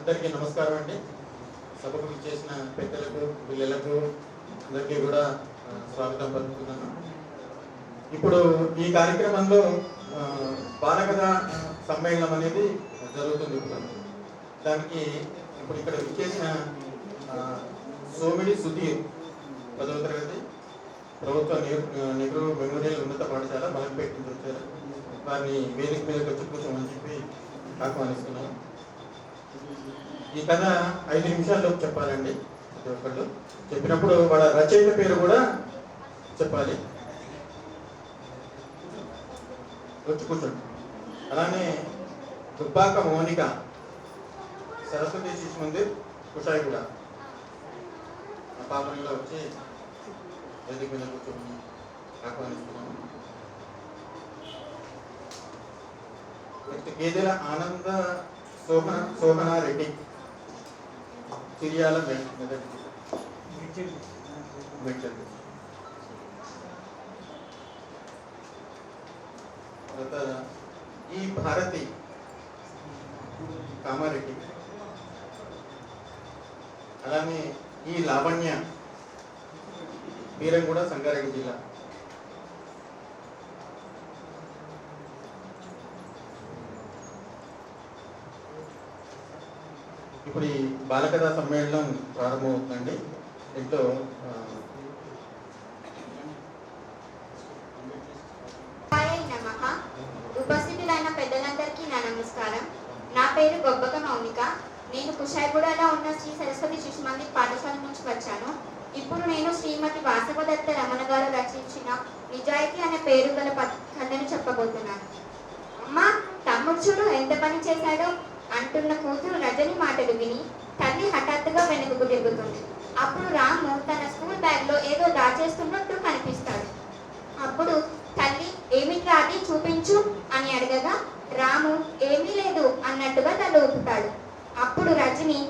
అందరికీ నమస్కారం అండి. సభకు ఇచ్చేసిన పెద్దలకు పిల్లలకు అందరికీ కూడా స్వాగతం పలుకుతున్నాను. ఇప్పుడు ఈ కార్యక్రమంలో బాలకథ సమ్మేళనం అనేది జరుగుతుంది. దానికి ఇప్పుడు ఇక్కడ ఇచ్చేసిన సోమిడి సుధీర్ 10వ తరగతి ప్రభుత్వ నెహ్రూ మెమోరియల్ ఉన్నత పాఠశాల మలక్పేట నుంచి వచ్చారు. వారిని వేదిక మీద వచ్చి కూర్చోమని చెప్పి ఆహ్వానిస్తున్నాను. ఈ కథ 5 నిమిషాల్లో చెప్పాలండి. ప్రతి ఒక్కళ్ళు చెప్పినప్పుడు వాళ్ళ రచయిత పేరు కూడా చెప్పాలి. వచ్చి కూర్చోండి. అలానే దుబ్బాక మౌనిక, సరస్వతి శిశు మందిర్, కుషాయిగూడ, ఆ పాపంలో వచ్చి వేదిక మీద కూర్చొని ఆహ్వానిస్తున్నాము. నెక్స్ట్ గేదెల ఆనంద శోభనారెడ్డి, చిరియాల మెదక్. ఈ భారతి కామారెడ్డి, అలానే ఈ లావణ్య బీరంగూడ సంగారెడ్డి జిల్లా. ఇప్పుడు ఈ బాలకథా సమ్మేళనం ప్రారంభమవుతుందండి. దీంట్లో ఉపస్థితులైన పెద్దలందరికీ నా నమస్కారం. నా పేరు గొబ్బక మౌనిక. నేను కుషాయిగూడలో ఉన్న శ్రీ సరస్వతి శిశు మందిర్ పాఠశాల నుంచి వచ్చాను. ఇప్పుడు నేను శ్రీమతి వాసవదత్త రమణ గారు రచించిన నిజాయితీ అనే పేరు గల కథను చెప్పబోతున్నాను. అమ్మా, తమ్ముడు చూడు ఎంత పని చేశాడో అంటున్న కూతురు రజని మాటలు విని తల్లి హఠాత్తుగా వెనుకకు తిరుగుతుంది. అప్పుడు రాము తన స్కూల్ బ్యాగ్లో ఏదో దాచేస్తున్నట్టు కనిపిస్తాడు. అప్పుడు తల్లి ఏమిట్రా అది చూపించు అని అడగగా రాము ఏమీ లేదు అన్నట్టుగా తల ఊపుతాడు. అప్పుడు రజని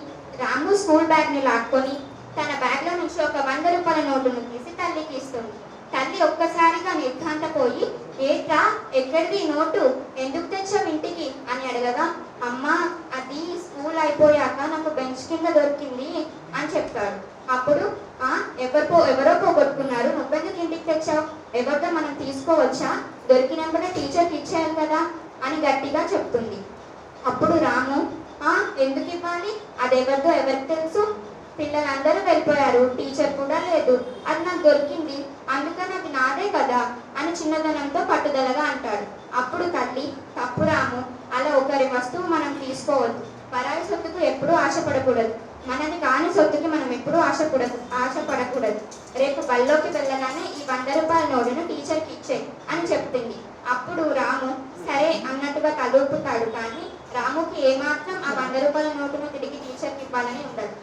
రాము స్కూల్ బ్యాగ్ని లాక్కొని తన బ్యాగ్లో నుంచి ఒక 100 రూపాయల నోటును తీసి తల్లికి ఇస్తుంది. తల్లి ఒక్కసారిగా నిర్ఘాంతపోయి ఏట్రా ఎక్కడిది నోటు, ఎందుకు తెచ్చావు ఇంటికి అని అడగగా అమ్మా అది స్కూల్ అయిపోయాక నాకు బెంచ్ కింద దొరికింది అని చెప్తాడు. అప్పుడు ఎవరో పోగొట్టుకున్నారు, నువ్వెందుకు ఇంటికి తెచ్చావు, ఎవరితో మనం తీసుకోవచ్చా, దొరికినందునే టీచర్కి ఇచ్చేయాలి కదా అని గట్టిగా చెప్తుంది. అప్పుడు రాము ఎందుకు ఇవ్వాలి, అది ఎవరితో ఎవరికి తెలుసు, పిల్లలందరూ వెళ్ళిపోయారు, టీచర్ కూడా లేదు, అది నాకు దొరికింది, అందుకని అది నాదే కదా అని చిన్నదనంతో పట్టుదలగా అంటాడు. అప్పుడు తల్లి తప్పు రాము, అలా ఒకరి వస్తువు మనం తీసుకోవద్దు, పరాయి సొత్తుకు ఎప్పుడూ ఆశపడకూడదు, మనది కాని సొత్తుకి మనం ఎప్పుడూ ఆశపడకూడదు, రేపు బళ్ళోకి వెళ్ళగానే ఈ 100 రూపాయల నోటును టీచర్కి ఇచ్చే అని చెప్తుంది. అప్పుడు రాము సరే అన్నట్టుగా తలూపుతాడు. కానీ రాముకి ఏమాత్రం ఆ 100 రూపాయల నోటును తిరిగి టీచర్కి ఇవ్వాలని ఉండదు.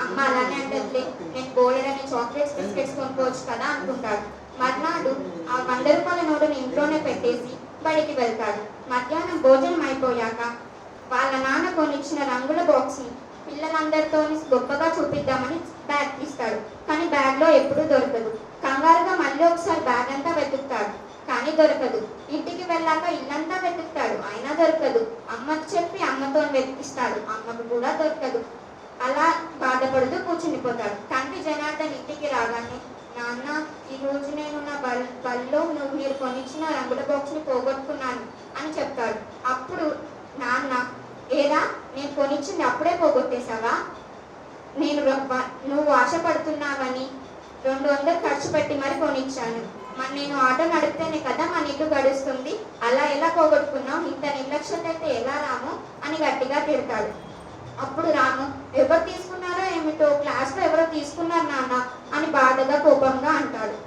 అమ్మ అలానే అంటలే, నేను బోలెడని చాక్లెట్స్ బిస్కెట్స్ కొనుక్కోవచ్చు కదా అనుకుంటాడు. మర్నాడు ఆ 100 రూపాయల నోటును ఇంట్లోనే పెట్టేసి బడికి వెళ్తాడు. మధ్యాహ్నం భోజనం అయిపోయాక వాళ్ళ నాన్న కొనిచ్చిన రంగుల బాక్స్ని పిల్లలందరితో గొప్పగా చూపిద్దామని బ్యాగ్ తీస్తాడు. కానీ బ్యాగ్లో ఎప్పుడూ దొరకదు. కంగారుగా మళ్ళీ ఒకసారి బ్యాగ్ అంతా వెతుకుతాడు, కానీ దొరకదు. ఇంటికి వెళ్ళాక ఇల్లంతా వెతుకుతాడు, అయినా దొరకదు. అమ్మకు చెప్పి అమ్మతో వెతికిస్తాడు, అమ్మకు కూడా దొరకదు. అలా బాధపడుతూ కూర్చునిపోతాడు. తండ్రి జనార్దన్ ఇంటికి రాగానే నాన్న ఈరోజు నేను నా బల్లో మీరు కొనిచ్చిన రంగుల బాక్స్ని పోగొట్టుకున్నాను అని చెప్తాడు. అప్పుడు నాన్న ఏరా నేను కొనిచ్చింది అప్పుడే పోగొట్టేశావా, నువ్వు ఆశపడుతున్నావని 200 ఖర్చు పెట్టి మరి కొనిచ్చాను, మరి నేను ఆటో నడిపితేనే కదా మన ఇల్లు గడుస్తుంది, అలా ఎలా పోగొట్టుకున్నావు, ఇంత నిర్లక్ష్యత అయితే ఎలా రాము అని గట్టిగా తిడతాడు. అప్పుడు రాము ఎవరు తీసుకున్నారో ఏమిటో, క్లాస్లో ఎవరో తీసుకున్నారు నాన్న అని బాధగా కోపంగా అంటాడు.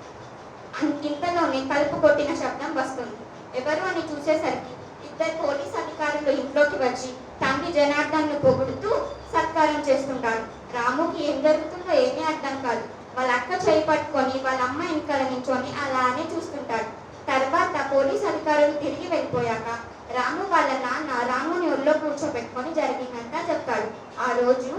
ఇంతలోనే తలుపు కొట్టిన శబ్దం వస్తుంది. ఎవరు అని చూసేసరికి 2 పోలీస్ అధికారులు ఇంట్లోకి వచ్చి తండ్రి జనార్దన్ను పొగుడుతూ సత్కారం చేస్తుంటారు. రాముకి ఏం జరుగుతుందో ఏమీ అర్థం కాదు. వాళ్ళ అక్క చేయి పట్టుకొని వాళ్ళ అమ్మ వెనకాల నించొని అలానే చూస్తుంటాడు. తర్వాత పోలీస్ అధికారులు తిరిగి వెళ్ళిపోయాక రాము వాళ్ళ నాన్న రాముని ఒళ్ళో కూర్చోబెట్టుకొని జరిగిందంతా చెప్తాడు. ఆ రోజు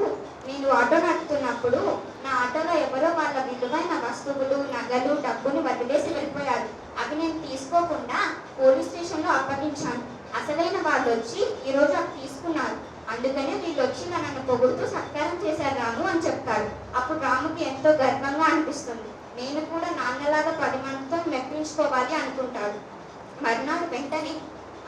నేను ఆటో నడుపుతున్నప్పుడు నా ఆటోలో ఎవరో వాళ్ళ విలువైన వస్తువులు, నగలు, డబ్బుని వదిలేసి వెళ్ళిపోయారు. అవి నేను తీసుకోకుండా పోలీస్ స్టేషన్లో అప్పగించాను. అసలైన వాళ్ళు వచ్చి ఈరోజు అవి తీసుకున్నారు. అందుకనే వీళ్ళు వచ్చి నన్ను పొగుడుతూ సత్కారం చేశారు రాము అని చెప్తాడు. అప్పుడు రాముకి ఎంతో గర్వంగా అనిపిస్తుంది. నేను కూడా నాన్నలాగా 10 మందితో మెప్పించుకోవాలి అనుకుంటాడు. మర్నాడు వెంటనే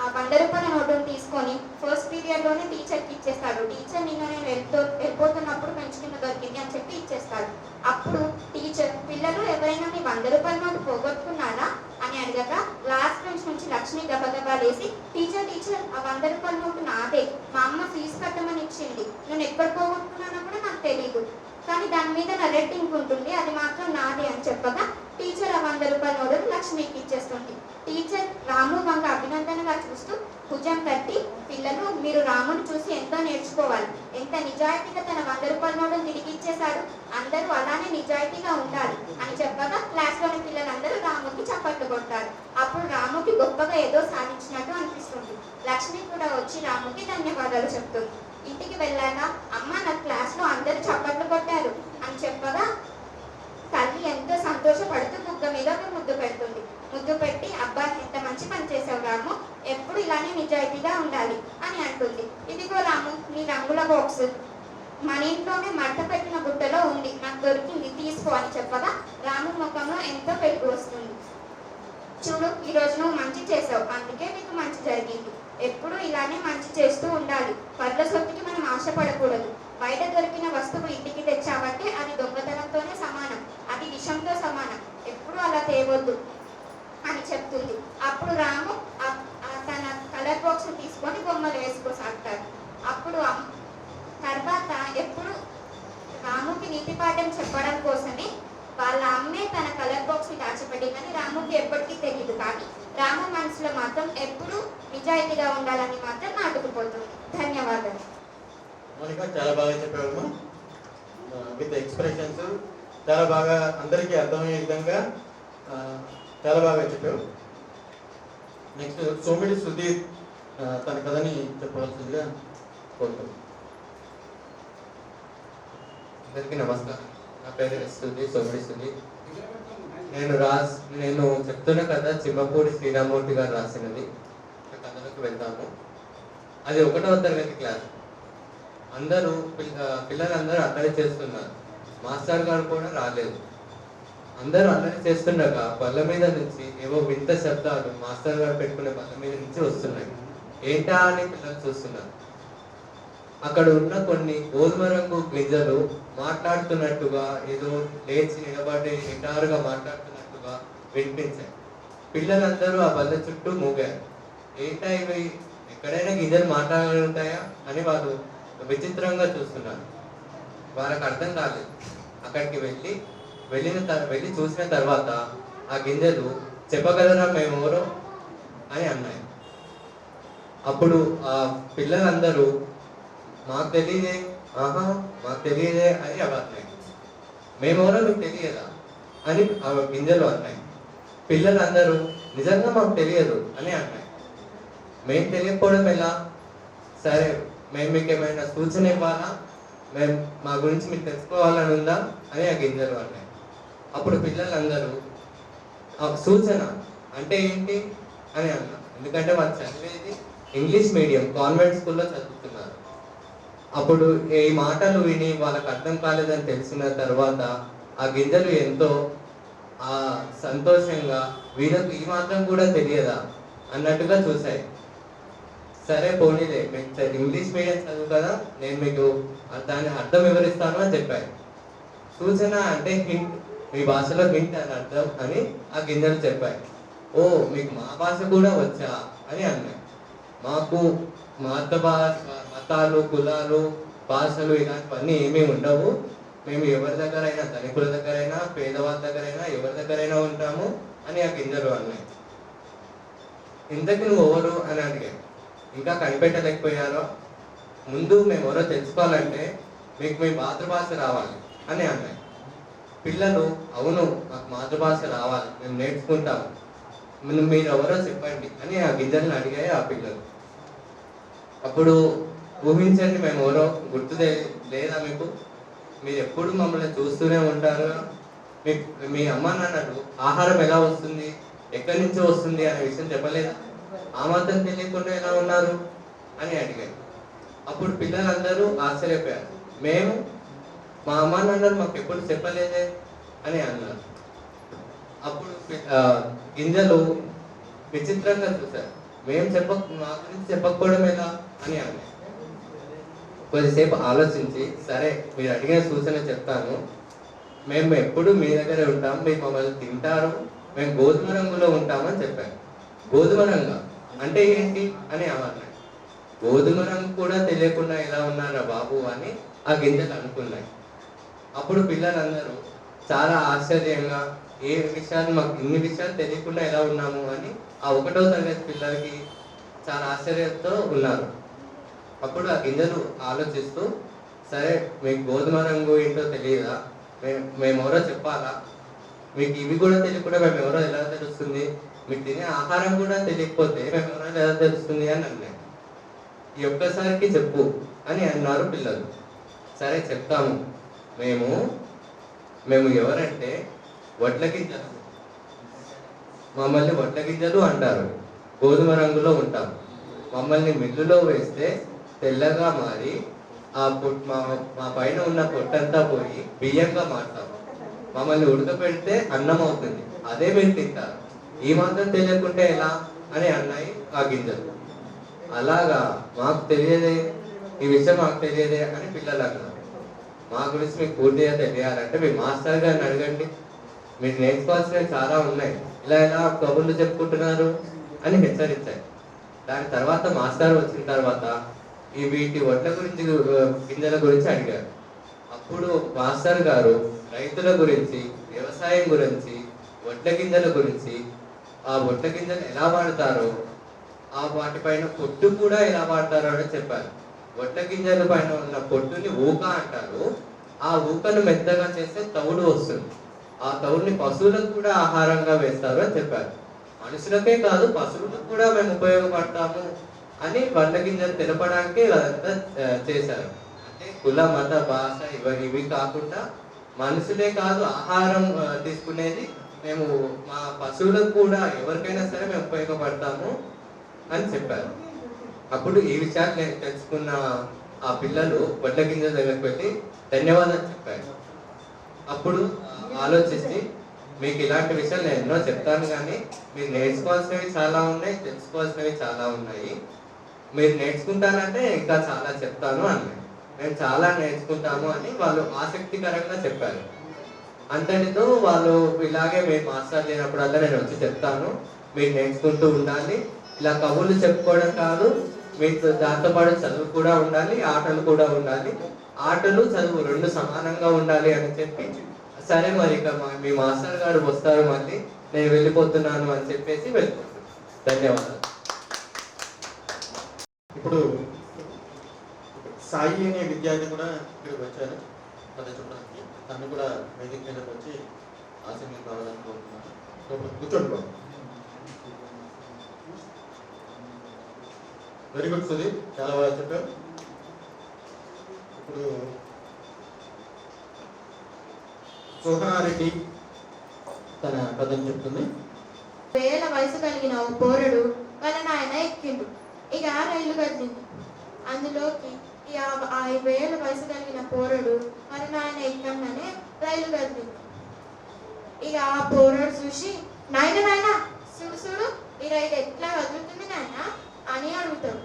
ఆ 100 రూపాయల నోటును తీసుకొని ఫస్ట్ పీరియడ్లోనే టీచర్కి ఇచ్చేస్తాడు. టీచర్ నేను వెళ్ళిపోతున్నప్పుడు బెంచ్ కింద దొరికింది అని చెప్పి ఇచ్చేస్తాడు. అప్పుడు టీచర్, పిల్లలు ఎవరైనా మీ 100 రూపాయల నోటు పోగొట్టుకున్నారా అని అడగగా లాస్ట్ బెంచ్ నుంచి లక్ష్మి గబగబా లేసి, టీచర్ ఆ 100 రూపాయల నోటు నాదే, మా అమ్మ ఫీజు కట్టమని ఇచ్చింది, నేను ఎక్కడ పోగొట్టుకున్నానో కూడా నాకు తెలియదు, కానీ దాని మీద నా రెడ్ ఇంక్ ఉంటుంది, అది మాత్రం నాదే అని చెప్పగా టీచర్ ఆ 100 రూపాయల నోటును లక్ష్మికి ఇచ్చేస్తుంది. టీచర్ రాము వంక అభినందనగా చూస్తూ భుజం తట్టి, పిల్లలు మీరు రాముని చూసి ఎంతో నేర్చుకోవాలి, ఎంత నిజాయితీగా తన 100 రూపాయల నోటును తిరిగి ఇచ్చేశాడు, అందరూ అలానే నిజాయితీగా ఉండాలి అని చెప్పగా క్లాస్లోని పిల్లలందరూ రాముకి చప్పట్లు కొడతారు. అప్పుడు రాముకి గొప్పగా ఏదో సాధించినట్టు అనిపిస్తుంది. లక్ష్మి కూడా వచ్చి రాముకి ధన్యవాదాలు చెప్తుంది. ఇంటికి వెళ్ళాక అమ్మ నా క్లాస్లో అందరూ చప్పట్లు కొట్టారు అని చెప్పగా తల్లి ఎంతో సంతోషపడుతూ బుగ్గ మీద ఒక ముద్దు పెడుతుంది. ముద్దు పెట్టి, అబ్బా ఎంత మంచి పని చేసావు రాము, ఎప్పుడు ఇలానే నిజాయితీగా ఉండాలి అని అంటుంది. ఇదిగో రాము నీ రంగుల బాక్స్ మన ఇంట్లోనే మడత పెట్టిన బుట్టలో ఉంది, నాకు దొరికింది, తీసుకో అని చెప్పగా రాము ముఖంలో ఎంతో వెలుగు వస్తుంది. చూడు ఈరోజు నువ్వు మంచి చేసావు, అందుకే నీకు మంచి జరిగింది, ఎప్పుడు ఇలానే మంచి చేస్తూ ఉండాలి, పర్ల సొత్తుకి మనం ఆశపడకూడదు, బయట దొరికిన వస్తువు ఇంటికి తెచ్చావంటే అది దొంగతనంతోనే సమానం, అది విషంతో సమానం, ఎప్పుడు అలా తేవద్దు అని చెప్తుంది. అప్పుడు రాము తన కలర్ బాక్స్ తీసుకొని బొమ్మలు వేసుకోసాగుతాడు. అప్పుడు తర్వాత ఎప్పుడు రాముకి నీతి పాఠం చెప్పడం కోసమే వాళ్ళ అమ్మే తన కలర్ బాక్స్ ని దాచిపెట్టిందని రాముకి ఎప్పటికీ తెలియదు. కానీ రాము మనసులో మాత్రం ఎప్పుడు నిజాయితీగా ఉండాలని మాత్రం నాటుకుపోతుంది. ధన్యవాదాలు. మౌనిక చాలా బాగా చెప్పావమ్మా. విత్ ఎక్స్ప్రెషన్స్ చాలా బాగా అందరికీ అర్థమయ్యే విధంగా చాలా బాగా చెప్పావు. నెక్స్ట్ సోమిడి సుధీర్ తన కథని చెప్పవలసిందిగా కోరుతాం. అందరికీ నమస్కారం. నా పేరు సుధీర్, సోమిడి సుధీర్. నేను చెప్తున్న కథ చిమ్మపూడి శ్రీరామూర్తి గారు రాసినది. కథలోకి వెళ్తాము. అది 1వ తరగతి క్లాస్. అందరూ పిల్లలందరూ అల్లరి చేస్తున్నారు. మాస్టర్ గారు కూడా రాలేదు. అందరూ అల్లరి చేస్తుండగా బల్ల మీద నుంచి ఏవో వింత శబ్దాలు మాస్టర్ గారు పెట్టుకునే బల్ల మీద నుంచి వస్తున్నాయి. ఏంటా అని పిల్లలు చూస్తున్నారు. అక్కడ ఉన్న కొన్ని గోధుమ రంగు గింజలు మాట్లాడుతున్నట్టుగా, ఏదో లేచి నిలబడి నిటారుగా మాట్లాడుతున్నట్టుగా వినిపించాయి. పిల్లలందరూ ఆ బల్ల చుట్టూ మూగారు. ఏంటా ఇవి, ఎక్కడైనా గింజలు మాట్లాడగలుగుతాయా అని వాళ్ళు విచిత్రంగా చూస్తున్నారు. వాళ్ళకి అర్థం కాలేదు. అక్కడికి వెళ్ళి చూసిన తర్వాత ఆ గింజలు చెప్పగలరా మేమెవరో అని అన్నాయి. అప్పుడు ఆ పిల్లలందరూ మాకు తెలియదే, మాకు తెలియదే అని అన్నాయి. మేమెవరో మీకు తెలియదా అని ఆ గింజలు అన్నాయి. పిల్లలందరూ నిజంగా మాకు తెలియదు అని అన్నాయి. మేము తెలియకపోవడం ఎలా, సరే మేము మీకు ఏమైనా సూచన ఇవ్వాలా, మా గురించి మీకు తెలుసుకోవాలని ఉందా అని ఆ గింజలు అన్నాయి. అప్పుడు పిల్లలందరూ సూచన అంటే ఏంటి అని అన్నారు. ఎందుకంటే వాళ్ళు చదివేది ఇంగ్లీష్ మీడియం కాన్వెంట్ స్కూల్లో చదువుతున్నారు. అప్పుడు ఈ మాటలు విని వాళ్ళకి అర్థం కాలేదని తెలిసిన తర్వాత ఆ గింజలు ఎంతో సంతోషంగా, వీళ్ళకి ఈ మాత్రం కూడా తెలియదా అన్నట్టుగా చూశాయి. సరే పోనీలే, మీకు ఇంగ్లీష్ మీడియం చదువు కదా, నేను మీకు దాని అర్థం వివరిస్తాను అని చెప్పాను. సూచన అంటే హింట్, మీ భాషలో హింట్ అని అర్థం అని ఆ గింజలు చెప్పాయి. ఓ మీకు మా భాష కూడా వచ్చా అని అన్నాయి. మాకు మతాలు, కులాలు, భాషలు ఇలాంటివన్నీ ఏమీ ఉండవు. మేము ఎవరి దగ్గరైనా, ధనికుల దగ్గరైనా, పేదవాళ్ళ దగ్గరైనా, ఎవరి దగ్గరైనా ఉంటాము అని ఆ గింజలు అన్నాయి. ఇంతకు నువ్వు ఎవరు అని అడిగాను. ఇంకా కనిపెట్టలేకపోయారో, ముందు మేము ఎవరో తెలుసుకోవాలంటే మీకు మీ మాతృభాష రావాలి అని అన్నాయి. పిల్లలు అవును మాకు మాతృభాష రావాలి, మేము నేర్చుకుంటాము, మీరు ఎవరో చెప్పండి అని ఆ గింజలను అడిగాయి ఆ పిల్లలు. అప్పుడు ఊహించండి, మేము ఎవరో గుర్తు లేదా మీకు, మీరు ఎప్పుడు మమ్మల్ని చూస్తూనే ఉంటారు, మీ అమ్మ నాన్నలు ఆహారం ఎలా వస్తుంది, ఎక్కడి నుంచి వస్తుంది అనే విషయం చెప్పలేదా, ఆ మాత్రం తెలియకుండా ఎలా ఉన్నారు అని అడిగారు. అప్పుడు పిల్లలందరూ ఆశ్చర్యపోయారు. మేము మా అమ్మ నాన్నలు మాకు ఎప్పుడు చెప్పలేదే అని అన్నారు. అప్పుడు గింజలు విచిత్రంగా చూశారు. మా గురించి చెప్పకపోవడం ఎలా అని అన్నాయి. కొద్దిసేపు ఆలోచించి, సరే మీరు అడిగిన సూచన చెప్తాను. మేము ఎప్పుడు మీ దగ్గరే ఉంటాం, మీరు మమ్మల్ని తింటారు, మేము గోధుమ రంగులో ఉంటామని చెప్పాను. గోధుమ రంగు అంటే ఏంటి అని అన్నారు. గోధుమ రంగు కూడా తెలియకుండా ఎలా ఉన్నారా బాబు అని ఆ గింజలు అనుకున్నాయి. అప్పుడు పిల్లలందరూ చాలా ఆశ్చర్యంగా, ఏ విషయాలు మాకు ఇన్ని విషయాలు తెలియకుండా ఎలా ఉన్నాము అని ఆ 1వ తరగతి పిల్లలకి చాలా ఆశ్చర్యంతో ఉన్నారు. అప్పుడు ఆ గింజలు ఆలోచిస్తూ, సరే మీకు గోధుమ రంగు ఏంటో తెలియదా, మేమెవరో చెప్పాలా, మీకు ఇవి కూడా తెలియకుండా మేము ఎవరో ఎలా తెలుస్తుంది, మీకు తినే ఆహారం కూడా తెలియకపోతే మేము ఎవరో ఎలా తెలుస్తుంది అని అన్నాయి. ఈ ఒక్కసారికి చెప్పు అని అన్నారు పిల్లలు. సరే చెప్తాము. మేము ఎవరంటే వడ్ల గింజలు. మమ్మల్ని వడ్ల గింజలు అంటారు. గోధుమ రంగులో ఉంటాం. మమ్మల్ని మిల్లులో వేస్తే తెల్లగా మారి మా పైన ఉన్న పొట్టంతా పోయి బియ్యంగా మారుతాం. మమ్మల్ని ఉడకపెడితే అన్నం అవుతుంది, అదే మీరు తింటారు. ఈ మాత్రం తెలియకుంటే ఎలా అని అన్నాయి ఆ గింజలు. అలాగా మాకు తెలియదే, ఈ విషయం మాకు తెలియదే అని పిల్లలు అన్నారు. మా గురించి మీకు పూర్తిగా తెలియాలంటే మీ మాస్టర్ గారిని అడగండి, మీరు నేర్చుకోవాల్సినవి చాలా ఉన్నాయి, ఇలా కబుర్లు చెప్పుకుంటున్నారు అని హెచ్చరించాయి. దాని తర్వాత మాస్టర్ వచ్చిన తర్వాత వీటి వడ్ల గురించి, గింజల గురించి అడిగారు. అప్పుడు మాస్టర్ గారు రైతుల గురించి, వ్యవసాయం గురించి, వడ్ల గింజల గురించి, ఆ వడ్ల గింజలు ఎలా వాడతారో, వాటిపైన పొట్టు కూడా ఎలా వాడతారో అని చెప్పారు. వడ్ల గింజల పైన ఉన్న పొట్టుని ఊక అంటారు. ఆ ఊకను మెత్తగా చేస్తే తవుడు వస్తుంది. ఆ తవుడిని పశువులకు కూడా ఆహారంగా వేస్తారు అని చెప్పారు. మనుషులకే కాదు, పశువులకు కూడా మేము ఉపయోగపడతాము అని వడ్ల గింజలు తెలపడానికి అదంతా చేశారు. అంటే కుల, మత, భాష ఇవి కాకుండా మనుషులే కాదు, ఆహారం తీసుకునేది మేము మా పశువులకు కూడా, ఎవరికైనా సరే మేము ఉపయోగపడతాము అని చెప్పారు. అప్పుడు ఈ విషయాలు నేను తెలుసుకున్న ఆ పిల్లలు వడ్ల గింజల దగ్గరికి వెళ్ళి ధన్యవాదాలు చెప్పారు. అప్పుడు ఆలోచించి, మీకు ఇలాంటి విషయాలు నేను ఎన్నో చెప్తాను, కానీ మీరు నేర్చుకోవాల్సినవి చాలా ఉన్నాయి, తెలుసుకోవాల్సినవి చాలా ఉన్నాయి. మీరు నేర్చుకుంటానంటే ఇంకా చాలా చెప్తాను అన్నాయి. మేము చాలా నేర్చుకుంటాము అని వాళ్ళు ఆసక్తికరంగా చెప్పారు. అంతటితో వాళ్ళు ఇలాగే మీరు మాస్టర్ లేనప్పుడల్లా నేను వచ్చి చెప్తాను, మీరు నేర్చుకుంటూ ఉండాలి, ఇలా కబుర్లు చెప్పుకోవడం కాదు, మీకు దాంతోపాటు చదువు కూడా ఉండాలి, ఆటలు కూడా ఉండాలి, ఆటలు చదువు 2 సమానంగా ఉండాలి అని చెప్పి, సరే మరి ఇక మీ మాస్టర్ గారు వస్తారు, మళ్ళీ నేను వెళ్ళిపోతున్నాను అని చెప్పేసి వెళ్ళిపోతున్నాను. ధన్యవాదాలు. ఇప్పుడు సాయి అనే విద్యార్థి కూడా ఇక్కడికి వచ్చారు అది చూడడానికి. తను కూడా వేదిక మీదకి వచ్చి ఆశీర్వాదం కావాలని కోరుతున్నాను. కూర్చోండి బాబు. వెరీ గుడ్ సుదీప్, చాలా బాగా చెప్పారు. ఇప్పుడు సోహనారెడ్డి తన పదం చెప్తుంది. 10 ఏళ్ల వయసు కలిగిన ఓ పోరడు వాళ్ళ నాయన ఎక్కిండు. ఇక రైలు కదిలింది. అందులోకి 5 ఏళ్ల వయసు కలిగిన పోరడు వాళ్ళ నాయన ఎక్కగానే రైలు కదిలింది. ఇక ఆ పోరడు చూసి, నాయన చూడు ఈ రైలు ఎట్లా కదులుతుంది నాయన అని అడుగుతాడు.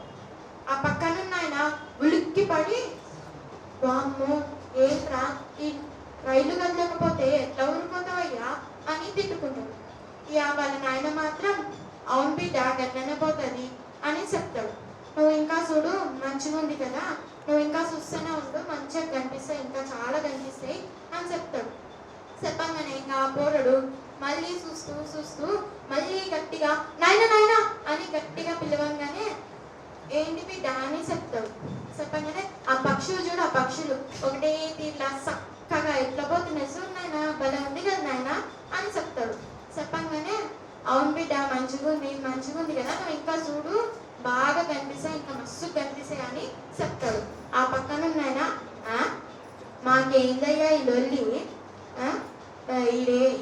ఆ పక్కనున్న ఆయన ఉలిక్కి పడి, వామ్మో ఏంట్రా ఈ రైలు కదలకపోతే ఎట్లా ఊరిపోతావయ్యా అని తిట్టుకుంటాడు. ఇక వాళ్ళ నాయన మాత్రం, అవును బిడ్డ గట్లనే పోతుంది అని చెప్తాడు. నువ్వు ఇంకా చూడు మంచిగా ఉంది కదా, నువ్వు ఇంకా చూస్తూనే ఉండు, మంచిగా కనిపిస్తాయి, ఇంకా చాలా కనిపిస్తాయి అని చెప్తాడు. చెప్పంగానే ఇంకా ఆ పోరడు మళ్ళీ చూస్తూ మళ్ళీ గట్టిగా నాయన అని గట్టిగా పిలవంగానే, ఏంటి బిడ్డ అని చెప్తాడు. చెప్పంగానే ఆ పక్షులు చూడు, ఆ పక్షులు ఒకటే తీర్లా చక్కగా ఎట్లా పోతున్నాయి చూడు నాయన, భలే ఉంది కదా నాయన అని చెప్తాడు. చెప్పంగానే, అవును బిడ్డ మంచిగా ఉంది కదా, నువ్వు ఇంకా చూడు బాగా కనిపిస్తాయి, ఇంకా మస్తు కనిపిస్తాయి అని చెప్తాడు. ఆ పక్కన నాయన, మాకేందయ్యా ఈ లొల్లి,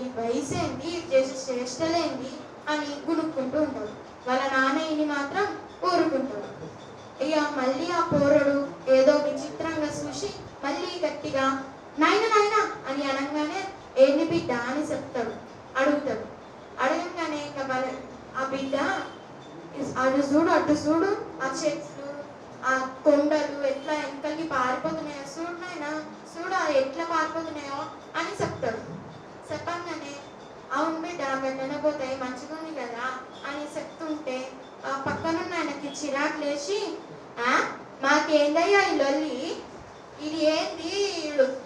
ఈ వయసు ఏంటి, ఇది చేసే శ్రేష్టలేంటి అని గునుక్కుంటూ ఉంటాడు. వాళ్ళ నాన్న ఇని మాత్రం ఊరుకుంటాడు. ఇక మళ్ళీ ఆ పోరడు బిడ్డ అని చెప్తాడు, అడుగుతాడు. అడగంగానే ఇంకా ఆ బిడ్డ అటు చూడు అటు చూడు, ఆ చెట్లు ఆ కొండలు ఎట్లా వెనకలికి పారిపోతున్నాయో చూడు నాయన, చూడు ఎట్లా పారిపోతున్నాయో అని చెప్తాడు. చెప్పంగానే అవును బిడ్డ వెంటనే పోతాయి మంచిగా ఉంది కదా అని చెప్తుంటే ఆ పక్కనున్న ఆయనకి చిరాకు లేచి, మాకేందయ్యా ఈ లొల్లి, ఇది ఏంది,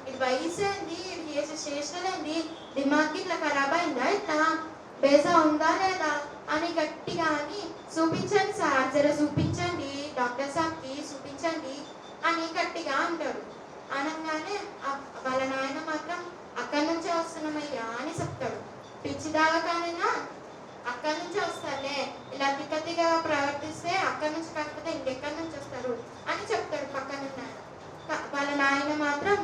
ఇది వయసు ఏంది, ఇది చేసే చేష్టలేంది, దిమాగ్ ఇట్లా ఖరాబ్ అయిందా, ఇట్లా బేజా ఉందా లేదా అని గట్టిగా అని చూపించండి సార్, జర చూపించండి డాక్టర్ సాబ్కి చూపించండి అని గట్టిగా అంటాడు. అనగానే వాళ్ళ నాయన మాత్రం అక్కడి నుంచే వస్తున్నామయ్యా అని చెప్తాడు. పిచ్చి దాగకానైనా అక్కడి నుంచే వస్తారులే, ఇలా తిక్కగా ప్రవర్తిస్తే అక్కడి నుంచి కాకపోతే ఇంకెక్కడి నుంచి వస్తారు అని చెప్తాడు పక్కనున్న. వాళ్ళ నాయన మాత్రం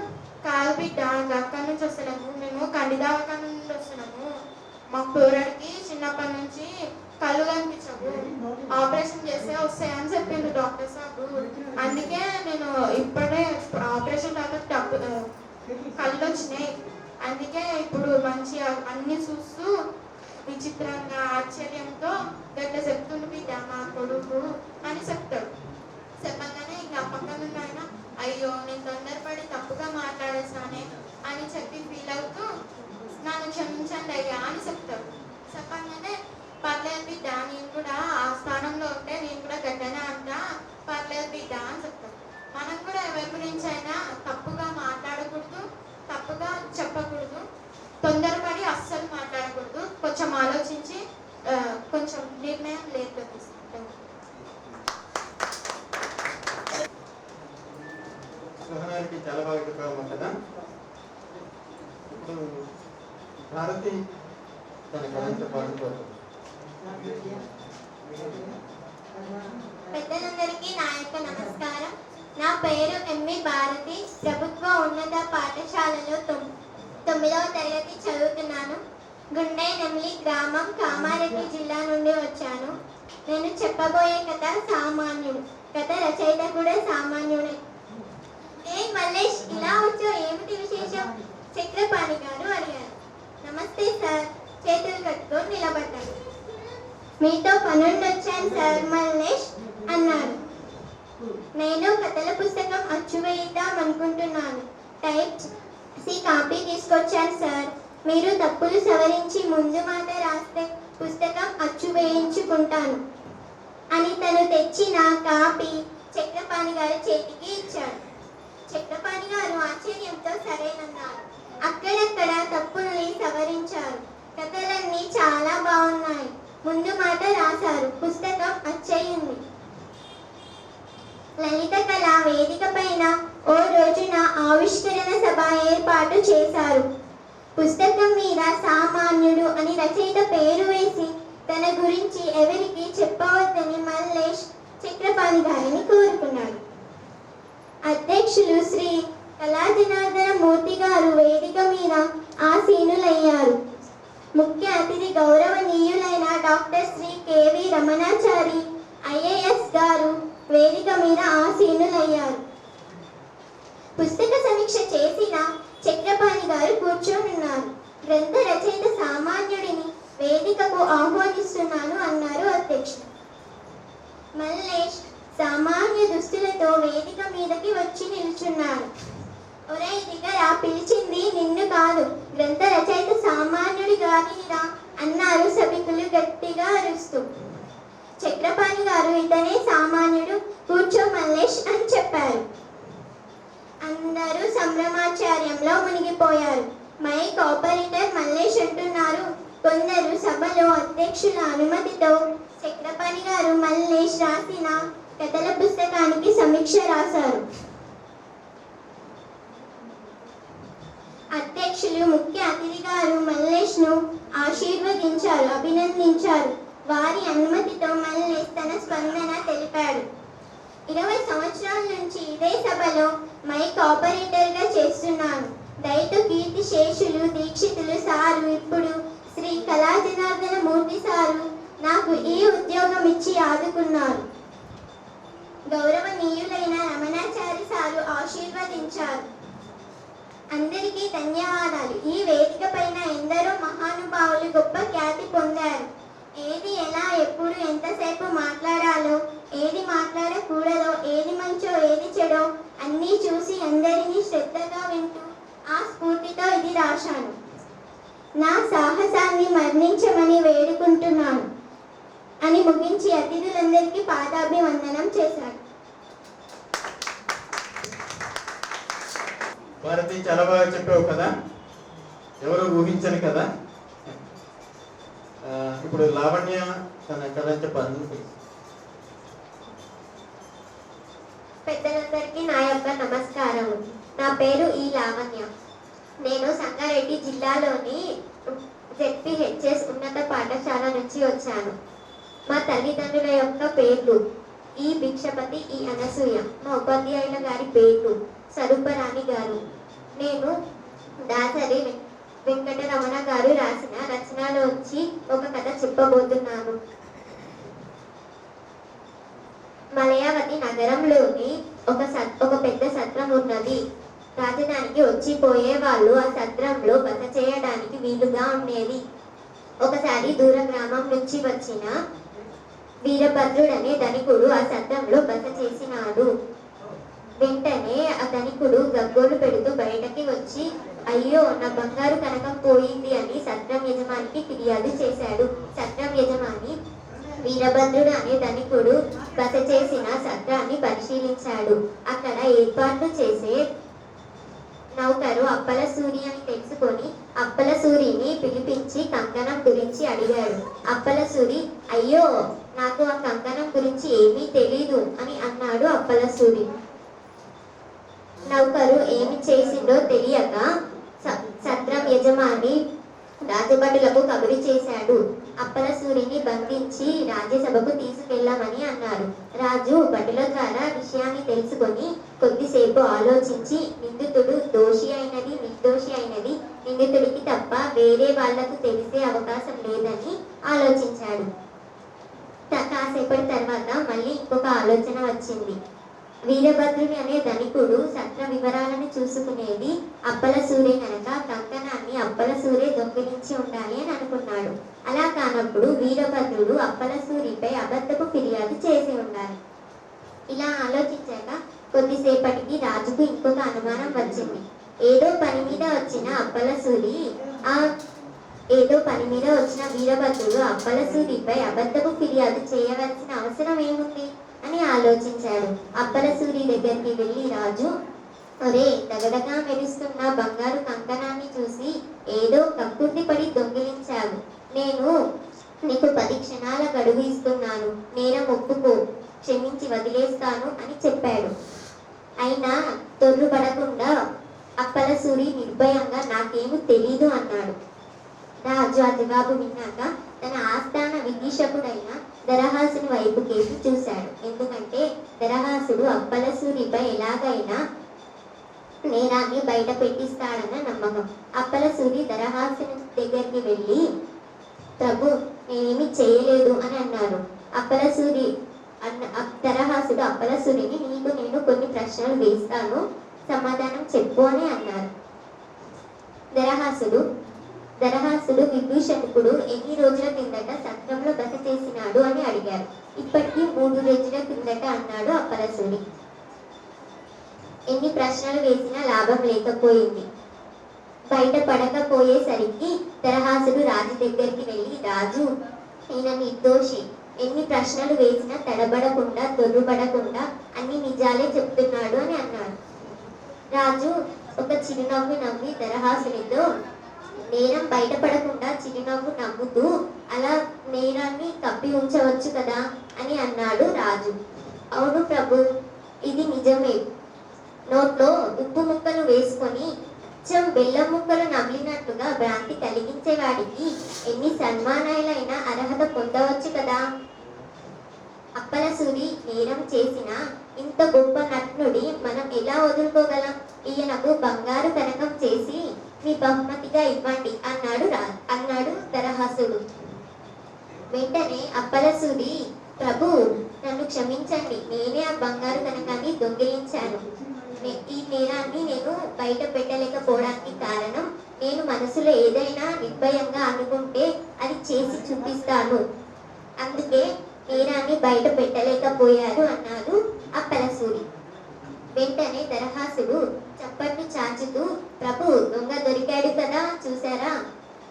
కాదు బిడ్డ అక్కడి నుంచి వస్తున్నాము, మేము కండి దావకాన నుండి వస్తున్నాము, మా పోరాడికి చిన్నప్పటి నుంచి కళ్ళు కనిపించవు, ఆపరేషన్ చేస్తే వస్తాయని చెప్పిండు డాక్టర్ సాబు. అందుకే నేను ఇప్పుడే ఆపరేషన్ తర్వాత కళ్ళు వచ్చినాయి, అందుకే ఇప్పుడు మంచిగా అన్ని చూస్తూ విచిత్రంగా ఆశ్చర్యంతో గట్ల చెప్తుండు బిడ్డ మా కొడుకు అని చెప్తాడు. చెప్పగానే ఇంకా పక్కనున్న ఆయన అయ్యో నేను తొందరపడి తప్పుగా మాట్లాడేసానే అని చెప్పి ఫీల్ అవుతూ నన్ను క్షమించండి అయ్యా అని చెప్తాడు. చెప్పగానే పర్లేదు బిడ్డ, నేను కూడా ఆ స్థానంలో ఉంటే నేను కూడా గడ్డనే అంటా, పర్లేదు బిడ్డ అని చెప్తాడు. మనం కూడా ఎవరి గురించి అయినా తప్పుగా మాట్లాడకూడదు, తప్పుగా చెప్పకూడదు, తొందరపడి అస్సలు మాట్లాడకూడదు, కొంచెం ఆలోచించి కొంచెం నిర్ణయం లేదు తీసుకుంటాం. సుహనానికి చాలా బాగా చెప్పాము కదా. ఇప్పుడు భారతి తన కథను చెప్పాలనుకోవచ్చు. పెద్దలందరికీ నా యొక్క నమస్కారం. నా పేరు ఎంవి భారతి. ప్రభుత్వ ఉన్నత పాఠశాలలో 9వ తరగతి చదువుతున్నాను. గుండెనెమ్లి గ్రామం, కామారెడ్డి జిల్లా నుండి వచ్చాను. నేను చెప్పబోయే కథ సామాన్యుడు. కథ రచయిత కూడా సామాన్యుడే. ఏ మల్లేష్, ఇలా వచ్చావు, ఏమిటి విశేషం? చక్రపాణి గారు అడిగారు. నమస్తే సార్, చేతులు కట్టుకొని నిలబడ్డాడు. మీతో పనుండి వచ్చాను సార్ మల్లేష్ అన్నాడు. నేను కథల పుస్తకం అచ్చు వేయిద్దాం అనుకుంటున్నాను. టైప్ సి కాపీ తీసుకొచ్చాను సార్. మీరు తప్పులు సవరించి ముందు మాట రాస్తే పుస్తకం అచ్చు వేయించుకుంటాను అని తను తెచ్చిన కాపీ చక్రపాణి గారి చేతికి ఇచ్చాడు. చక్రపాణి గారు ఆశ్చర్యంతో సరేనన్నారు. అక్కడక్కడ తప్పుల్ని సవరించారు. కథలన్నీ చాలా బాగున్నాయి. ముందు మాట రాశారు. పుస్తకం అచ్చయింది. లలిత కళా వేదిక పైన ఓ రోజున ఆవిష్కరణ సభ ఏర్పాటు చేశారు. పుస్తకం మీద సామాన్యుడు అని రచయిత పేరు వేసి తన గురించి ఎవరికి చెప్పవద్దని మల్లేష్ చక్రపాణి గారిని కోరుకున్నాడు. అధ్యక్షులు శ్రీ కళాజనార్దన మూర్తి గారు వేదిక మీద ఆసీనులయ్యారు. ముఖ్య అతిథి గౌరవనీయులైన డాక్టర్ శ్రీ కెవి రమణాచారి ఐఏఎస్ గారు వేదిక మీద ఆసీనులయ్యారు. పుస్తక సమీక్ష చేసిన చక్రపాణి గారు కూర్చొనున్నారు. గ్రంథ రచయిత సామాన్యుడిని వేదికకు ఆహ్వానిస్తున్నాను అన్నారు అధ్యక్షుడు. మల్లేష్ సామాన్య దుస్తులతో వేదిక మీదకి వచ్చి నిల్చున్నాడు. ఒరే దిగరా, పిలిచింది నిన్ను కాదు, గ్రంథ రచయిత సామాన్యుడి గారిరా అన్నారు సభికులు గట్టిగా అరుస్తూ. చక్రపాణి గారు ఇతనే సామాన్యుడు, కూర్చో మల్లేష్ అని చెప్పారు. అందరూ సంభ్రమాచార్యంలో మునిగిపోయారు. మైక్ ఆపరేటర్ మల్లేష్ అంటున్నారు. కొందరు సభలో అధ్యక్షుల అనుమతితో చక్రపాణి గారు మల్లేష్ రాసిన కథల పుస్తకానికి సమీక్ష రాశారు. అధ్యక్షులు ముఖ్య అతిథి గారు మల్లేష్ ను ఆశీర్వదించారు, అభినందించారు. వారి అనుమతితో మల్లేష్ తన స్పందన తెలిపాడు. 20 సంవత్సరాల నుంచి ఇదే సభలో మైక్ ఆపరేటర్ గా చేస్తున్నాను. దైత కీర్తి శేషులు దీక్షితులు సారు, ఇప్పుడు శ్రీ కళాజనార్దన మూర్తి సారు నాకు ఈ ఉద్యోగం ఇచ్చి ఆదుకున్నారు. గౌరవనీయులైన రమణాచారి సారు ఆశీర్వదించారు. అందరికీ అందరికీ ధన్యవాదాలు. ఈ వేదిక పైన ఎందరో మహానుభావులు గొప్ప ఖ్యాతి పొందారు. ఏది ఎలా ఎప్పుడు ఎంతసేపు మాట్లాడాలో, ఏది మాట్లాడకూడదో, ఏది మంచో ఏది చెడో అన్నీ చూసి అందరినీ శ్రద్ధగా వింటూ ఆ స్ఫూర్తితో ఇది రాశాను. నా సాహసాన్ని మరణించమని వేడుకుంటున్నాను అని ముగించి అతిథులందరికీ పాదాభివందనం చేశాడు. భారతి, చాలా బాగా చెప్పావు కదా, ఎవరు ఊహించను కదా. ఇప్పుడు లావణ్య తన కథ చెప్పాలి. పెద్దలందరికీ నా యొక్క నమస్కారం. నా పేరు ఈ లావణ్య. నేను సంగారెడ్డి జిల్లాలోని ZPHS ఉన్నత పాఠశాల నుంచి వచ్చాను. మా తల్లిదండ్రుల యొక్క పేర్లు ఈ భిక్షపతి, ఈ అనసూయ. మా ఉపాధ్యాయుల గారి పేర్లు స్వరూపరాణి గారు. నేను దాసరి వెంకటరమణ గారు రాసిన రచనలోంచి ఒక కథ చెప్పబోతున్నాను. మలయావతి నగరంలోని ఒక పెద్ద సత్రం ఉన్నది. రాజధానికి వచ్చిపోయే వాళ్ళు ఆ సత్రంలో బస చేయడానికి వీలుగా ఉండేది. ఒకసారి దూర గ్రామం నుంచి వచ్చిన వీరభద్రుడనే ధనికుడు ఆ సత్రంలో బస చేసినాడు. వెంటనే ఆ ధనికుడు గగ్గోలు పెడుతూ బయటకి వచ్చి, అయ్యో నా బంగారు కనకం పోయింది అని సత్రం యజమానికి ఫిర్యాదు చేశాడు. సత్రం యజమాని వీరభద్రుడు అనే ధనికుడు బస చేసిన సత్రాన్ని పరిశీలించాడు. అక్కడ ఏర్పాట్లు చేసే నౌకరు అప్పల సూరి అని తెలుసుకొని అప్పల సూరిని పిలిపించి కంకణం గురించి అడిగాడు. అప్పల సూరి, అయ్యో నాకు ఆ కంకణం గురించి ఏమీ తెలీదు అని అన్నాడు. అప్పల సూరి నౌకరు ఏమి చేసిందో తెలియక సత్రం యజమాని రాజభటులకు కబురు చేశాడు. అప్పల సూరిని బంధించి రాజ్యసభకు తీసుకెళ్లామని అన్నారు. రాజు భటుల ద్వారా విషయాన్ని తెలుసుకొని కొద్దిసేపు ఆలోచించి నిందితుడు దోషి అయినది నిర్దోషి అయినది నిందితుడికి తప్ప వేరే వాళ్లకు తెలిసే అవకాశం లేదని ఆలోచించాడు. కాసేపటి తర్వాత మళ్ళీ ఇంకొక ఆలోచన వచ్చింది. వీరభద్రుని అనే ధనికుడు సత్ర వివరాలను చూసుకునేది అప్పల సూరే కనుక కంకణాన్ని అప్పల సూరే దొంగిలించి ఉండాలి అని అనుకున్నాడు. అలా కానప్పుడు వీరభద్రుడు అప్పల సూరిపై అబద్ధపు ఫిర్యాదు చేసి ఉండాలి. ఇలా ఆలోచించాక కొద్దిసేపటికి రాజుకు ఇంకొక అనుమానం వచ్చింది. ఏదో పని మీద వచ్చిన వీరభద్రుడు అప్పల సూరిపై అబద్ధపు ఫిర్యాదు చేయవలసిన అవసరం ఏముంది అని ఆలోచించాడు. అప్పల సూరి దగ్గరికి వెళ్ళి రాజు, ఒరే దగదగా మెరుస్తున్న బంగారు కంకణాన్ని చూసి ఏదో కక్కుర్తి పడి దొంగిలించావు. నేను నీకు 10 క్షణాల గడువు ఇస్తున్నాను. నేరం ఒప్పుకో, క్షమించి వదిలేస్తాను అని చెప్పాడు. అయినా తొర్రుపడకుండా అప్పల సూరి నిర్భయంగా నాకేమీ తెలీదు అన్నాడు. రాజు ఆ జవాబు విన్నాక తన ఆస్థాన విదీషకుడైన దరహాసుని వైపు కేసి చూశాడు. ఎందుకంటే దరహాసుడు అప్పల సూరిపై ఎలాగైనా నేరాన్ని బయట పెట్టిస్తాడన్న నమ్మకం. అప్పల సూరి దరహాసుని దగ్గరికి వెళ్ళి, ప్రభు నేనేమి చేయలేదు అని అన్నారు. దరహాసుడు అప్పల సూరిని, నీకు నేను కొన్ని ప్రశ్నలు వేస్తాను, సమాధానం చెప్పు అని అన్నారు. దరహాసుడు విభూషణుడు ఎన్ని రోజుల కిందట సత్రంలో బస చేసినాడు అని అడిగారు. ఇప్పటికీ 3 రోజుల కిందట అన్నాడు అప్పల సూరి. ఎన్ని ప్రశ్నలు వేసినా లాభం లేకపోయింది. బయట పడకపోయేసరికి దరహాసుడు రాజు దగ్గరికి వెళ్ళి, రాజు ఈయన నిర్దోషి, ఎన్ని ప్రశ్నలు వేసినా తడబడకుండా తొర్రుపడకుండా అన్ని నిజాలే చెప్తున్నాడు అని అన్నాడు. రాజు ఒక చిరునవ్వు నవ్వి దరహాసునితో, నేరం బయటపడకుండా చిరునవ్వు నవ్వుతూ అలా నేరాన్ని కప్పి ఉంచవచ్చు కదా అని అన్నాడు రాజు. అవును ప్రభు, ఇది నిజమే. నోట్లో ఉప్పు ముక్కలు వేసుకొని అచ్చం బెల్లం ముక్కలు నమిలినట్టుగా భ్రాంతి కలిగించేవాడికి ఎన్ని సన్మానాలైనా అర్హత పొందవచ్చు కదా. అప్పల సూరి నేరం చేసిన ఇంత గొప్ప నటుడి మనం ఎలా వదులుకోగలం? ఈయనకు బంగారు కనకం చేసి మీ బహుమతిగా ఇవ్వండి అన్నాడు దరహాసుడు. వెంటనే అప్పల సూరి, ప్రభు నన్ను క్షమించండి, నేనే ఆ బంగారు కనకాన్ని దొంగిలించాను. ఈ నేరాన్ని నేను బయట పెట్టలేకపోవడానికి కారణం, నేను మనసులో ఏదైనా నిర్భయంగా అనుకుంటే అది చేసి చూపిస్తాను, అందుకే నేరాన్ని బయట పెట్టలేకపోయారు అన్నాడు అప్పలసూరి. వెంటనే దరహాసుడు చప్పట్లు చాచుతూ, ప్రభు, దొంగ దొరికాడు కదా, చూసారా,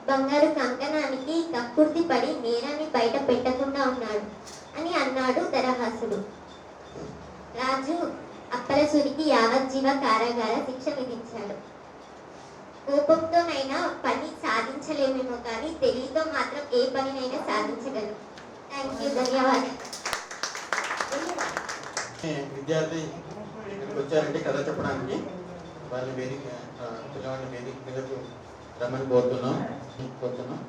బంగారు కంకణానికి కక్కుర్తి పడి నేరాన్ని బయట పెట్టకుండా ఉన్నాడు అని అన్నాడు దరహాసుడు. రాజు అప్పలసూరికి యావజ్జీవ కారాగార శిక్ష విధించాడు. కోపంతోనైనా పని సాధించలేమేమో కానీ తెలివితో మాత్రం ఏ పనినైనా సాధించగలం. థ్యాంక్ యూ, ధన్యవాదాలు. విద్యార్థి ఇక్కడికి వచ్చారంటే కథ చెప్పడానికి వాళ్ళని పిల్లవాడిని వేదిక మీదకు రమ్మని కోరుతున్నాం.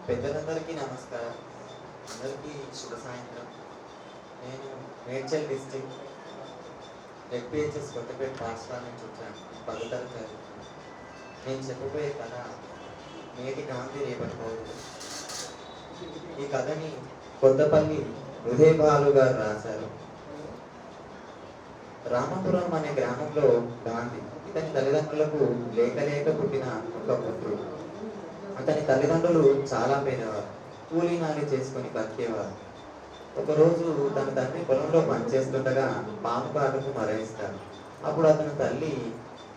పెద్దలందరికీ నమస్కారం. అందరికీ శుభ సాయంత్రం. నేను మేడ్చల్ డిస్ట్రిక్ట్ జెడ్పిహెచ్ఎస్ కొత్తపేట పాఠశాల నుంచి వచ్చాను. 10వ తరగతి చదువుతున్నాను. నేను చెప్పబోయే కథ నేటి గాంధీ రేపటి పౌరుడు. ఈ కథని కొత్తపల్లి హృదయ బాలు గారు రాశారు. రామపురం అనే గ్రామంలో గాంధీ, ఇతని తల్లిదండ్రులకు లేక పుట్టిన ఒక పుత్రుడు. అతని తల్లిదండ్రులు చాలా పేదవారు, కూలీ నాలి చేసుకుని బతికేవారు. ఒకరోజు తన తండ్రి పొలంలో పనిచేస్తుండగా పాము కాటుకు మరణిస్తాడు. అప్పుడు అతని తల్లి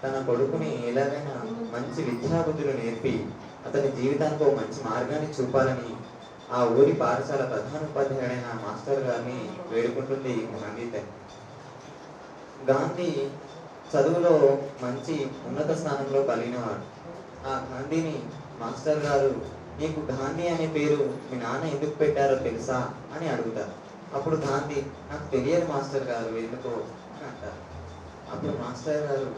తన కొడుకుని ఎలాగైనా మంచి విద్యాబుద్ధులు నేర్పి అతని జీవితానికి ఒక మంచి మార్గాన్ని చూపాలని ఆ ఊరి పాఠశాల ప్రధానోపాధ్యాయుడైన మాస్టర్ గారిని వేడుకుంటుంది గాంధీ తల్లి. గాంధీ చదువులో మంచి ఉన్నత స్థానంలో కలిగినవాడు. ఆ గాంధీని మాస్టర్ గారు, నీకు గాంధీ అనే పేరు మీ నాన్న ఎందుకు పెట్టారో తెలుసా అని అడుగుతారు. అప్పుడు గాంధీ, నాకు తెలియదు మాస్టర్ గారు, ఎందుకో అని అంటారు. అప్పుడు మాస్టర్ గారు,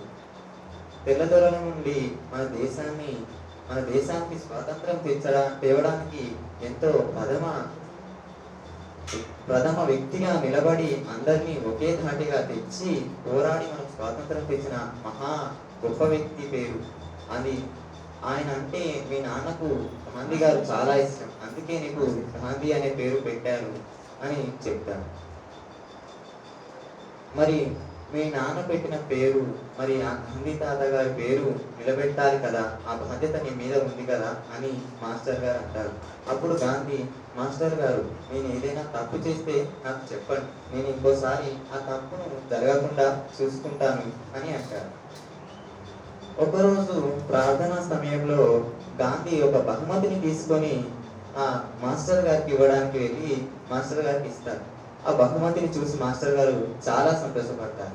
తెల్లదొరల నుండి మన దేశానికి స్వాతంత్రం తేవడానికి ఎంతో ప్రథమ వ్యక్తిగా నిలబడి అందరినీ ఒకే ధాటిగా తెచ్చి పోరాడి మనకు స్వాతంత్రం తెచ్చిన మహా గొప్ప వ్యక్తి పేరు అది. ఆయన అంటే మీ నాన్నకు గాంధీ గారు చాలా ఇష్టం, అందుకే నీకు గాంధీ అనే పేరు పెట్టారు అని చెప్తారు. మరి మీ నాన్న పెట్టిన పేరు, మరి ఆ గాంధీ తాత గారి పేరు నిలబెట్టాలి కదా, ఆ బాధ్యత నీ మీద ఉంది కదా అని మాస్టర్ గారు అంటారు. అప్పుడు గాంధీ, మాస్టర్ గారు, నేను ఏదైనా తప్పు చేస్తే నాకు చెప్పండి, నేను ఇంకోసారి ఆ తప్పును జరగకుండా చూసుకుంటాను అని అంటారు. ఒకరోజు ప్రార్థనా సమయంలో గాంధీ ఒక బహుమతిని తీసుకొని ఆ మాస్టర్ గారికి ఇవ్వడానికి వెళ్ళి మాస్టర్ గారికి ఇస్తారు. ఆ బహుమతిని చూసి మాస్టర్ గారు చాలా సంతోషపడతారు.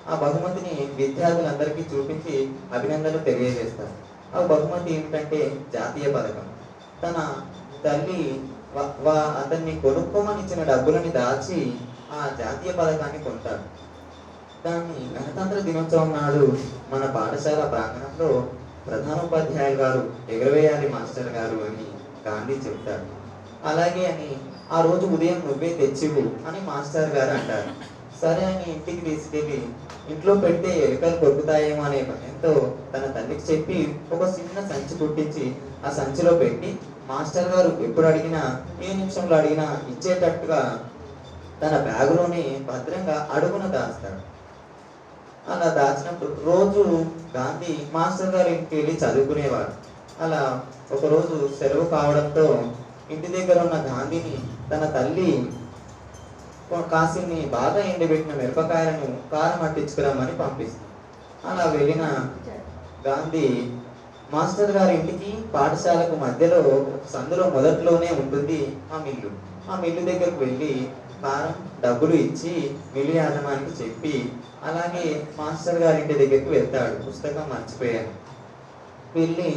ఆ బహుమతిని విద్యార్థులందరికీ చూపించి అభినందనలు తెలియజేస్తారు. ఆ బహుమతి ఏమిటంటే జాతీయ పథకం. తన తల్లి అతన్ని కొనుక్కోమని ఇచ్చిన డబ్బులని దాచి ఆ జాతీయ పథకాన్ని కొంటాడు. దాన్ని గణతంత్ర దినోత్సవం నాడు మన పాఠశాల ప్రాంగణంలో ప్రధానోపాధ్యాయులు గారు ఎగరవేయాలి మాస్టర్ గారు అని గాంధీ చెప్తాడు. అలాగే అని ఆ రోజు ఉదయం నువ్వే తెచ్చివు అని మాస్టర్ గారు అంటారు. సరే అని ఇంటికి తీసుకెళ్ళి ఇంట్లో పెడితే ఎలుకలు కొరుకుతాయేమో అనే భయంతో తన తల్లికి చెప్పి ఒక చిన్న సంచి కుట్టించి ఆ సంచిలో పెట్టి మాస్టర్ గారు ఎప్పుడు అడిగినా, ఏ నిమిషంలో అడిగినా ఇచ్చేటట్టుగా తన బ్యాగులోనే భద్రంగా అడుగున దాస్తాడు. అలా దాచినప్పుడు రోజు గాంధీ మాస్టర్ గారి ఇంటికి వెళ్ళి చదువుకునేవాడు. అలా ఒకరోజు సెలవు కావడంతో ఇంటి దగ్గర ఉన్న గాంధీని తన తల్లి కాసిని బాగా ఎండబెట్టిన మిరపకాయలను కారం అట్టించుకురమ్మని పంపిస్తుంది. అలా వెళ్ళిన గాంధీ మాస్టర్ గారి ఇంటికి పాఠశాలకు మధ్యలో సందులో మొదట్లోనే ఉంటుంది ఆ మిల్లు. ఆ మిల్లు దగ్గరకు వెళ్ళి కారం డబ్బులు ఇచ్చి మిల్లు యాజమానికి చెప్పి అలాగే మాస్టర్ గారి ఇంటి దగ్గరికి వెళ్తాడు. పుస్తకం మర్చిపోయాను. వెళ్ళి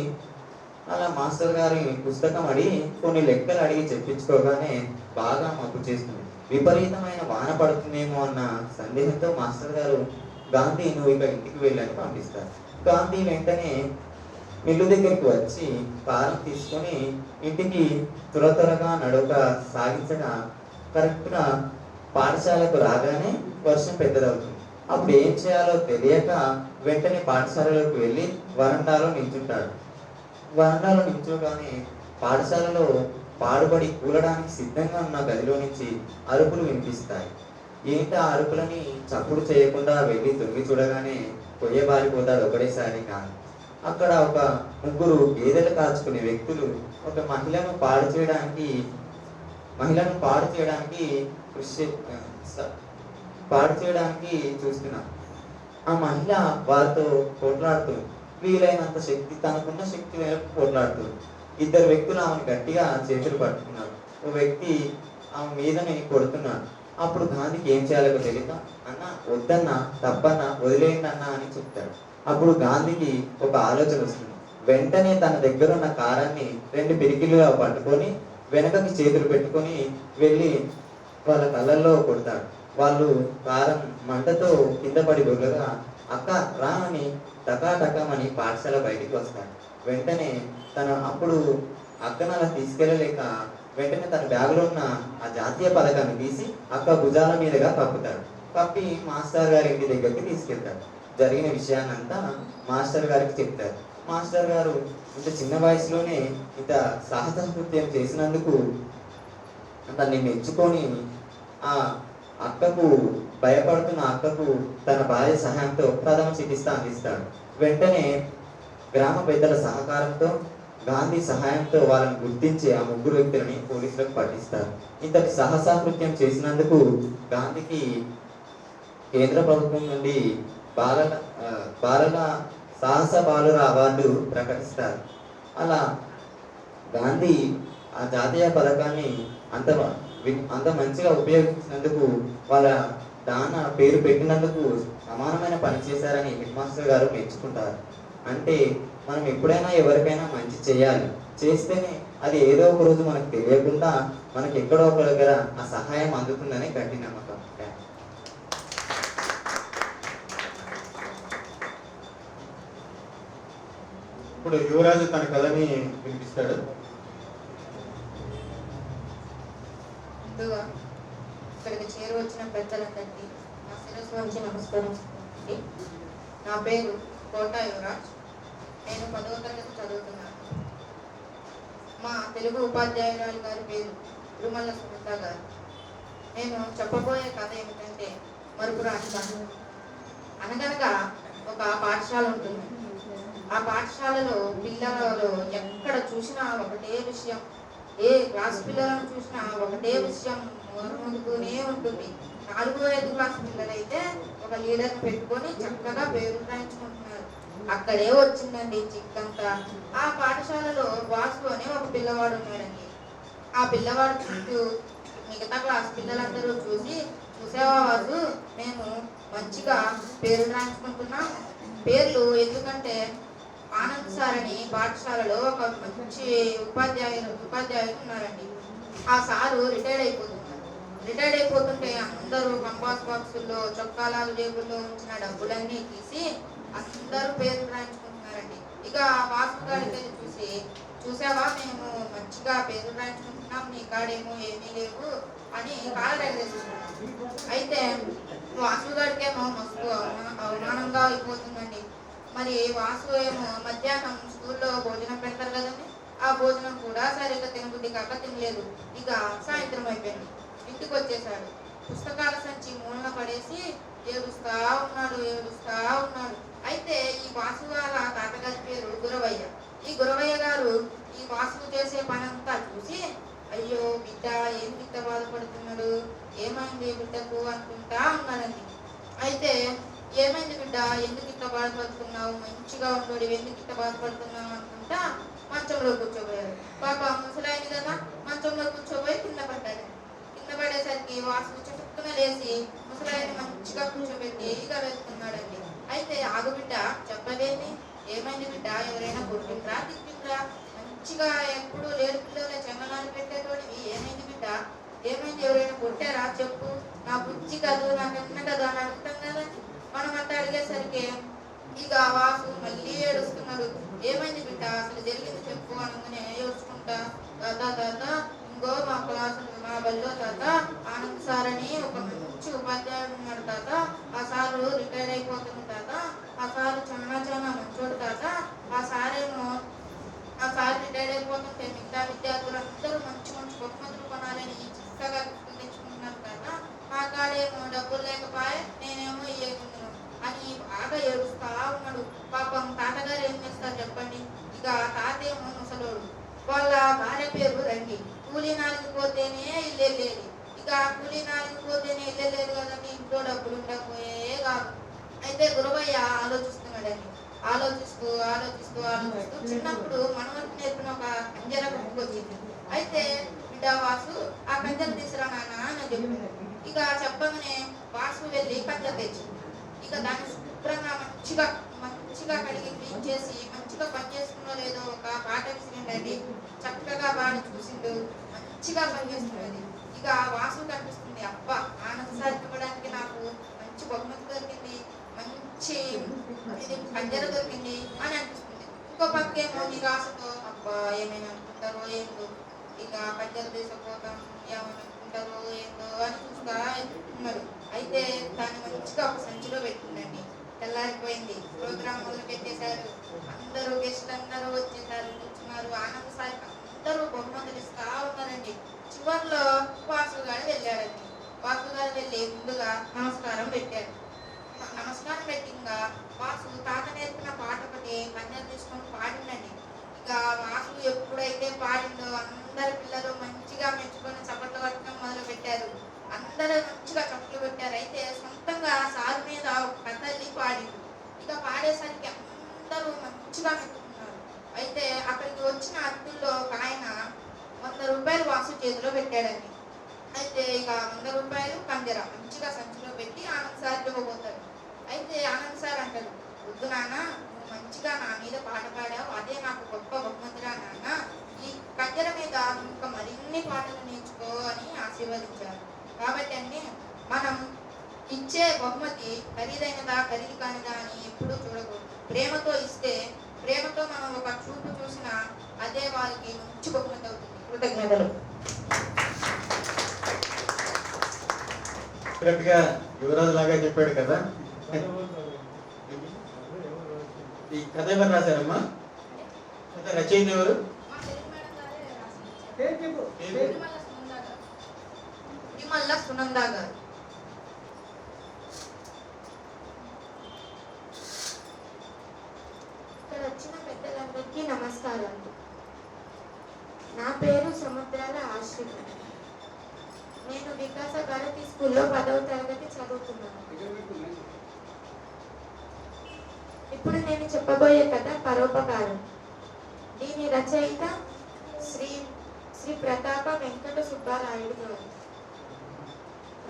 అలా మాస్టర్ గారి పుస్తకం అడిగి కొన్ని లెక్కలు అడిగి చెప్పించుకోగానే బాగా మబ్బు చేస్తుంది. విపరీతమైన వాన పడుతుందేమో అన్న సందేహంతో మాస్టర్ గారు గాంధీ నువ్వు ఇక ఇంటికి వెళ్ళని పంపిస్తారు. గాంధీ వెంటనే మిల్లు దగ్గరికి వచ్చి కారం తీసుకొని ఇంటికి త్వరగా నడక సాగించగా కరెక్ట్గా పాఠశాలకు రాగానే వర్షం పెద్దదవుతుంది. అప్పుడు ఏం చేయాలో తెలియక వెంటనే పాఠశాలలోకి వెళ్ళి వరండాలో నిల్చుంటాడు. వరండాలో నిల్చోగానే పాఠశాలలో పాడుబడి కూలడానికి సిద్ధంగా ఉన్న గదిలో నుంచి అరుపులు వినిపిస్తాయి. ఏంటి ఆ అరుపులని చప్పుడు చేయకుండా వెళ్ళి తొంగి చూడగానే పొయ్య బారిపోతాడు ఒకటేసారి గాంధీ. అక్కడ ఒక ముగ్గురు గేదెలు కాచుకునే వ్యక్తులు ఒక మహిళను పాడు చేయడానికి చూస్తున్నారు. ఆ మహిళ వారితో పోట్లాడుతుంది. వీలైనంత శక్తి, తనకున్న శక్తి మేరకు పోట్లాడుతుంది. ఇద్దరు వ్యక్తులు ఆమెను గట్టిగా చేతులు పట్టుకున్నారు. ఒక వ్యక్తి ఆమె మీదని కొడుతున్నాడు. అప్పుడు గాంధీకి ఏం చేయాలో తెలియక, అన్న వద్దన్నా, తప్పన్నా, వదిలేయండి అన్న అని చెప్తాడు. అప్పుడు గాంధీకి ఒక ఆలోచన వస్తుంది. వెంటనే తన దగ్గర ఉన్న కారాన్ని 2 పిరికిలుగా పట్టుకొని వెనకకి చేతులు పెట్టుకొని వెళ్ళి వాళ్ళ కళ్ళల్లో కొడతాడు. వాళ్ళు కారం మంటతో కింద పడి బొర్రగా అక్క రా అని టకాటకమని పాఠశాల బయటికి వస్తాడు. వెంటనే అప్పుడు అక్కను అలా తీసుకెళ్ళలేక వెంటనే తన బ్యాగులో ఉన్న ఆ జాతీయ పథకాన్ని తీసి అక్క భుజాల మీదుగా కప్పుతాడు. కప్పి మాస్టర్ గారి ఇంటి దగ్గరికి తీసుకెళ్తాడు. జరిగిన విషయాన్నంతా మాస్టర్ గారికి చెప్తారు. మాస్టర్ గారు ఇంత చిన్న వయసులోనే ఇంత సాహస కృత్యం చేసినందుకు తనని మెచ్చుకొని ఆ అక్కకు భయపడుతున్న అక్కకు తన భార్య సహాయంతో ప్రథమ చికిత్స అందిస్తాడు. వెంటనే గ్రామ పెద్దల సహకారంతో గాంధీ సహాయంతో వాళ్ళని గుర్తించి ఆ ముగ్గురు వ్యక్తులని పోలీసులకు పట్టిస్తారు. ఇంతటి సాహసకృత్యం చేసినందుకు గాంధీకి కేంద్ర ప్రభుత్వం నుండి బాలల సాహస బాలుర అవార్డు ప్రకటిస్తారు. అలా గాంధీ ఆ జాతీయ పథకాన్ని అంత మంచిగా ఉపయోగించినందుకు, వాళ్ళ పేరు పెట్టినందుకు సమానమైన పని చేశారని హెడ్ మాస్టర్ గారు మెచ్చుకుంటారు. అంటే మనం ఎప్పుడైనా ఎవరికైనా మంచి చేయాలి, చేస్తేనే అది ఏదో ఒక రోజు మనకు తెలియకుండా మనకి ఎక్కడో ఒక దగ్గర ఆ సహాయం అందుతుందని గట్టి నమ్మకం. ఇప్పుడు యువరాజు తన కథని వినిపిస్తాడు. ముందుగా ఇక్కడికి చేరువచ్చిన పెద్దలందరికీ నా శిరస్సు నుంచి నమస్కారం. నా పేరు కోట యువరాజ్. నేను 10వ తరగతి చదువుతున్నాను. మా తెలుగు ఉపాధ్యాయురాలు గారి పేరు తిరుమల సునీత గారు. నేను చెప్పబోయే కథ ఏమిటంటే మరుపురాని కథ. అనగనగా ఒక పాఠశాల ఉంటుంది. ఆ పాఠశాలలో పిల్లలు ఎక్కడ చూసినా ఒకటే విషయం, ఏ క్లాస్ పిల్లలను చూసినా ఒకటే విషయం ముందుకునే ఉంటుంది. 4వ, 5వ క్లాస్ పిల్లలైతే ఒక లీడర్ని పెట్టుకొని చక్కగా పేరు రాయించుకుంటున్నారు. అక్కడే వచ్చిందండి చిక్కంతా. ఆ పాఠశాలలో వాసు అనే ఒక పిల్లవాడు ఉన్నాడండి. ఆ పిల్లవాడు చుట్టూ మిగతా క్లాస్ పిల్లలందరూ చూసావా వాసు, మేము మంచిగా పేరు రాయించుకుంటున్నాం. పేర్లు ఎందుకంటే ఆనంద్ సార్ అని పాఠశాలలో ఒక మంచి ఉపాధ్యాయులు ఉన్నారండి. ఆ సారు రిటైర్డ్ అయిపోతుంటే అందరూ కంపాస్ బాక్సుల్లో, చొక్కాలాలు జేబుల్లో ఉంచిన డబ్బులన్నీ తీసి అందరూ పేర్లు రాయించుకుంటున్నారండి. ఇక వాసు గారికి చూసావా మేము మంచిగా పేర్లు రాయించుకుంటున్నాం, నీ కాడేమో ఏమీ లేవు అని కాళ్ళ ఎగరేస్తున్నాడు. అయితే వాసు గారికేమో మస్తు అవమానంగా అయిపోతుందండి. మరి వాసు ఏమో మధ్యాహ్నం స్కూల్లో భోజనం పెడతారు కదండి, ఆ భోజనం కూడా సరిగ్గా తినబుద్ధి కాక తినలేదు. ఇక సాయంత్రం అయిపోయింది, ఇంటికి వచ్చేసాడు. పుస్తకాల సంచి మూలన పడేసి ఏడుస్తా ఉన్నాడు. అయితే ఈ వాసు వాళ్ళ తాతగారి పేరు గురవయ్య. ఈ గురవయ్య గారు ఈ వాసు చేసే పనంతా చూసి, అయ్యో బిడ్డ ఏం బిడ్డ బాధపడుతున్నాడు, ఏమైంది బిడ్డకు అనుకుంటా ఉన్నాడండి. అయితే ఏమైంది బిడ్డ, ఎందుకు ఇట్లా బాధపడుతున్నావు, మంచిగా ఉండడు, ఎందుకు ఇట్లా బాధపడుతున్నావు అనుకుంటా మంచంలో కూర్చోబోయాడు. పాప ముసలాయని కదా, మంచంలో కూర్చోబోయి కింద పడ్డాడు. కింద పడేసరికి వాసు చుట్టుకున లేచి ముసలాయని మంచిగా కూర్చోబెట్టి ఇక వెళ్తున్నాడండి. అయితే ఆగు బిడ్డ, చెప్పలేని ఏమైంది బిడ్డ, ఎవరైనా కొట్టిండ్రా తిట్టిండ్రా, మంచిగా ఎప్పుడు లేడు పిల్లలే చందనాలు పెట్టేటోడివి, ఏమైంది బిడ్డ, ఏమైంది, ఎవరైనా కొట్టారా చెప్పు, నా బుజ్జి కదూ, నాకన్నా కదా అని అడుగుతాం కదండి. మనం అంతా అడిగేసరికి ఇక వాసు మళ్ళీ ఏడుస్తున్నాడు. ఏమైంది బిడ్డ, అసలు జరిగింది చెప్పు అనగానే ఏడ్చుకుంటా, తాత ఇంకో మా క్లాసు మా బల్లో తాత ఆనంద్ సార్ అని ఒక మంచి ఉపాధ్యాయుడు ఉన్నాడు తాత, ఆ సారు రిటైర్ అయిపోతుంది తాత, ఆ సారు చాలా మంచోడు తాత, ఆ సార్ రిటైర్ అయిపోతుంటే మిగతా విద్యార్థులందరూ మంచి బహుమతులు కొనాలని చక్కగా తెచ్చుకుంటున్నారు తాత, ఆ కాడేమో అయితే గురవయ్య ఆలోచిస్తున్నాడండి. ఆలోచిస్తూ చిన్నప్పుడు మనవరికి నేర్పిన ఒక కంజర గుర్తుకొచ్చింది. అయితే బిడ్డ వాసు ఆ కంజర తీసురా నాన్న అని చెప్పింది. ఇక చెప్పగానే వాసు వెళ్ళి కంజర తెచ్చింది. ఇక దాన్ని శుభ్రంగా మంచిగా కడిగి క్లీన్ చేసి మంచిగా పని చేస్తుందో లేదో ఒక పాట విసిరిండండి. చక్కగా బాగా చూసిండు, మంచిగా పనిచేస్తున్నది. ఇక వాసు కనిపిస్తుంది, అబ్బా ఆనందసారి ఇవ్వడానికి నాకు మంచి బహుమతి దొరికింది, మంచి ఇది కంజర దొరికింది అని అనిపిస్తుంది. ఇంకో పక్కేమో నిరాశతో అబ్బా ఏమైనా అనుకుంటారో ఏందో, ఇక కంజర తీసుకుపోతాం ఏమైనా అనుకుంటారో ఏందో అని చూస్తా ఉన్నాడు. అయితే దాన్ని మంచిగా ఒక సంచిలో పెట్టిందండి. తెల్లారిపోయింది, ప్రోగ్రామ్ మొదలు పెట్టేశారు. అందరూ గెస్ట్లు అందరూ వచ్చేసారు, కూర్చున్నారు. ఆనందసారి అందరూ బహుమతులు ఇస్తా ఉన్నారండి. చివరిలో వాసు గారు వెళ్ళాడండి. వాసు గారు వెళ్ళి ముందుగా నమస్కారం పెట్టాడు. నమస్కారం పెట్టింగా వాసు తాత నేర్పిన పాట ఒకటి కంజర తీసుకొని పాడిందండి. ఇక వాసు ఎప్పుడైతే పాడిందో అందరు పిల్లలు మంచిగా మెచ్చుకొని చప్పట్లు కొట్టడం మొదలు పెట్టారు. అందరూ మంచిగా చప్పట్లు పెట్టారు. అయితే సొంతంగా సారు మీద ఒక కథల్ని పాడిండు. ఇక పాడేసరికి అందరూ మంచిగా మెచ్చుకున్నారు. అయితే అక్కడికి వచ్చిన అతిథుల్లో ఒక ఆయన 100 రూపాయలు వాసు చేతిలో పెట్టాడండి. అయితే ఇక 100 రూపాయలు కంజర మంచిగా సంచిలో పెట్టి ఆనంద్ సార్ ఇవ్వబోతాడు. అయితే ఆనంద్ సార్ అంటాడు, వద్దు నాన్న, నువ్వు మంచిగా నా మీద పాట పాడావు, అదే నాకు గొప్ప బహుమతిరా నాన్న. ఈ కంజర మీద ఇంకా మరిన్ని పాటలు నేర్చుకో అని ఆశీర్వదించారు. కాబట్టి అండి మనం ఇచ్చే బహుమతి ఖరీదైనదా ఖరీదు కానిదా అని ఎప్పుడూ చూడకూడదు. ప్రేమతో ఇస్తే, ప్రేమతో మనం ఒక చూపు చూసినా అదే వారికి మంచి బహుమతి అవుతుంది. కృతజ్ఞతలు. కరెక్ట్గా యువరాజు లాగా చెప్పాడు కదా. ఈ కథ ఎవరు రాశారమ్మా? కథ రచయిత ఎవరు? మా తెలుగు మేడం గారే రాసించారు. తిరుమల సునంద గారు. ఇక్కడ వచ్చిన పెద్దలందరికీ నమస్కారాలు. నా పేరు సముద్రాల ఆశ్రిత. నేను వికాస భారతి స్కూల్లో 10వ తరగతి చదువుతున్నాను. ఇప్పుడు నేను చెప్పబోయే కథ పరోపకారం. దీని రచయిత శ్రీ ప్రతాప వెంకట సుబ్బారాయుడు గారు.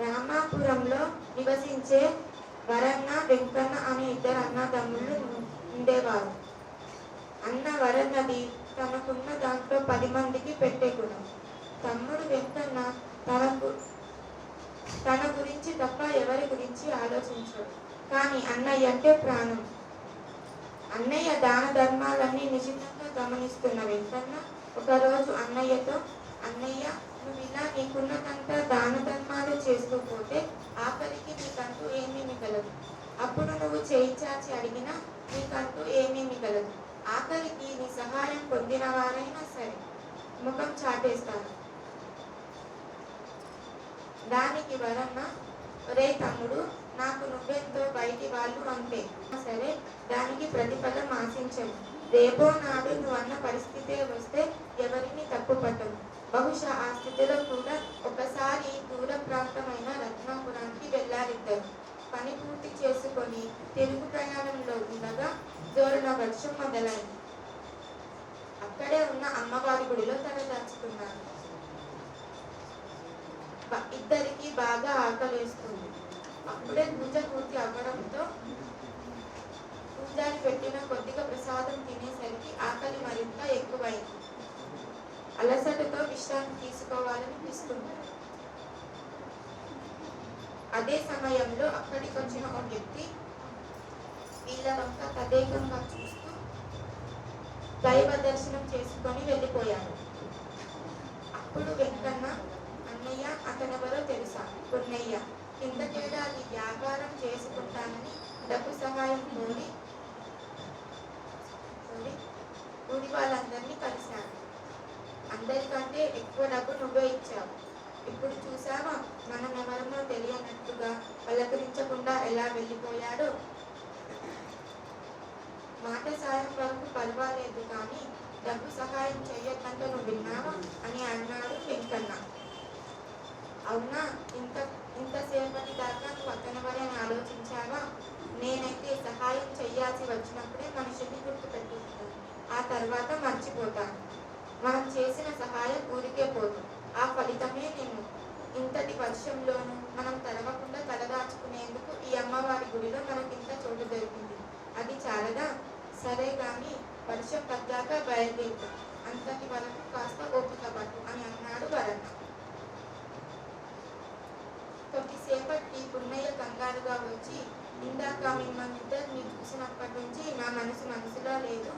రామాపురంలో నివసించే వరన్న వెంకన్న అనే 2 అన్నదమ్ముళ్ళు ఉండేవారు. అన్న వరన్నది తనకున్న దాంట్లో 10 మందికి పెట్టే గుణం. తమ్ముడు వెంకన్న తన గురించి తప్ప ఎవరి గురించి ఆలోచించడు. కానీ అన్నయ్య అంటే ప్రాణం. అన్నయ్య దాన ధర్మాలన్నీ నిశ్చితంగా గమనిస్తున్న వెంకన్న ఒకరోజు అన్నయ్యతో, అన్నయ్య, నువ్వు ఇలా నీకున్నదంతా దాన ధర్మాలు చేస్తూ పోతే ఆఖరికి నీకంటూ ఏమీ మిగలదు. అప్పుడు నువ్వు చేయి చాచి అడిగినా నీకంటూ ఏమీ మిగలదు. ఆఖరికి నీ సహాయం పొందిన వారైనా సరే ముఖం చాటేస్తాను. దానికి వరన్న, ఒరే తమ్ముడు, నాకు నువ్వెంతో బయటి వాళ్ళు అంతే, సరే దానికి ప్రతిఫలం ఆశించను. రేపో నాడు నువ్వు అన్న పరిస్థితే వస్తే ఎవరిని తప్పు పట్టవు. బహుశా ఆ స్థితిలో కూడా ఒకసారి దూర ప్రాంతమైన రత్నాపురానికి వెళ్ళారిద్దరు. పని పూర్తి చేసుకొని తెలుగు ప్రయాణంలో ఉండగా జోరున వర్షం మొదలైంది. అక్కడే ఉన్న అమ్మవారి గుడిలో తలదాచుకున్నారు. ఇద్దరికి బాగా ఆకలేస్తుంది. అప్పుడే పూజ పూర్తి అవ్వడంతో పూజారి పెట్టిన కొద్దిగా ప్రసాదం తినేసరికి ఆకలి మరింత ఎక్కువైంది. అలసటతో విశ్రాంతి తీసుకోవాలనిపిస్తుంది. అదే సమయంలో అక్కడికి వచ్చిన ఒక వ్యక్తి వీళ్ళ వంక తదేకంగా చూస్తూ దైవ దర్శనం చేసుకొని వెళ్ళిపోయాడు. అప్పుడు వెంకన్న, అన్నయ్య, అతనెవరో తెలుసా? పున్నయ్య. కిందకేడాది వ్యాపారం చేసుకుంటానని డబ్బు సహాయం కోరి ఊరి వాళ్ళందరినీ కలిశాను. అందరికంటే ఎక్కువ డబ్బు నువ్వే ఇచ్చావు. ఇప్పుడు చూసావా మనం ఎవరినో తెలియనట్టుగా పలకరించకుండా ఎలా వెళ్ళిపోయాడో. మాట సాయం వరకు పర్వాలేదు, కానీ డబ్బు సహాయం చేయొద్దంటే నువ్వు విన్నావా అని అన్నాడు వెంకన్న. అవునా, ఇంతసేపటి దాకా నువ్వు అతనివరని ఆలోచించావా? నేనైతే తర్వాత మర్చిపోతాను. మనం చేసిన సహాయం ఊరికే పోదు. ఆ ఫలితమే నేను. ఇంతటి వర్షంలోనూ మనం తడవకుండా తలదాచుకునేందుకు ఈ అమ్మవారి గుడిలో మనకింత చోటు దొరికింది. అది చాలదా? సరే గాని వర్షం తగ్గాక బయలుదేరుతాం. అంతటి వరకు కాస్త ఓపిక పట్టు అని అన్నాడు భరత్. కొద్దిసేపటికి పున్నయ్య కంగారుగా వచ్చి, ఇందాక మిమ్మల్ని ఇద్దరిని చూసినప్పటి నుంచి నా మనసులో లేదు.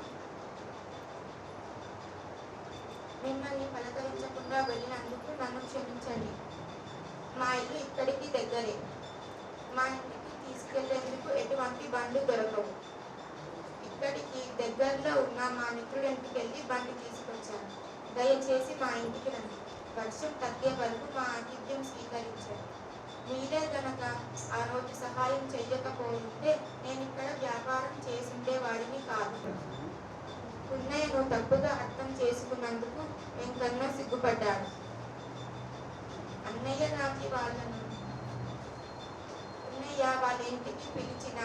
మిమ్మల్ని పలకరించకుండా వెళ్ళినందుకు నన్ను క్షమించండి. మా ఇల్లు ఇక్కడికి దగ్గరే. మా ఇంటికి తీసుకెళ్లేందుకు ఎటువంటి బండ్లు దొరకవు. ఇక్కడికి దగ్గరలో ఉన్న మా మిత్రుడి ఇంటికి వెళ్ళి బండి తీసుకొచ్చాను. దయచేసి మా ఇంటికి రండి. వర్షం తగ్గే వరకు మా ఆతిథ్యం స్వీకరించారు. మీరే గనక ఆ రోజు సహాయం చెయ్యకపోతే నేను ఇక్కడ వ్యాపారం చేసుండేవాడిని కాదు. పున్నయ్యను తప్పుగా అర్థం చేసుకున్నందుకు వెంకన్న సిగ్గుపడ్డాడు. అన్నయ్య లాంటి వాళ్ళను పున్నయ్య వాళ్ళ ఇంటికి పిలిచిన,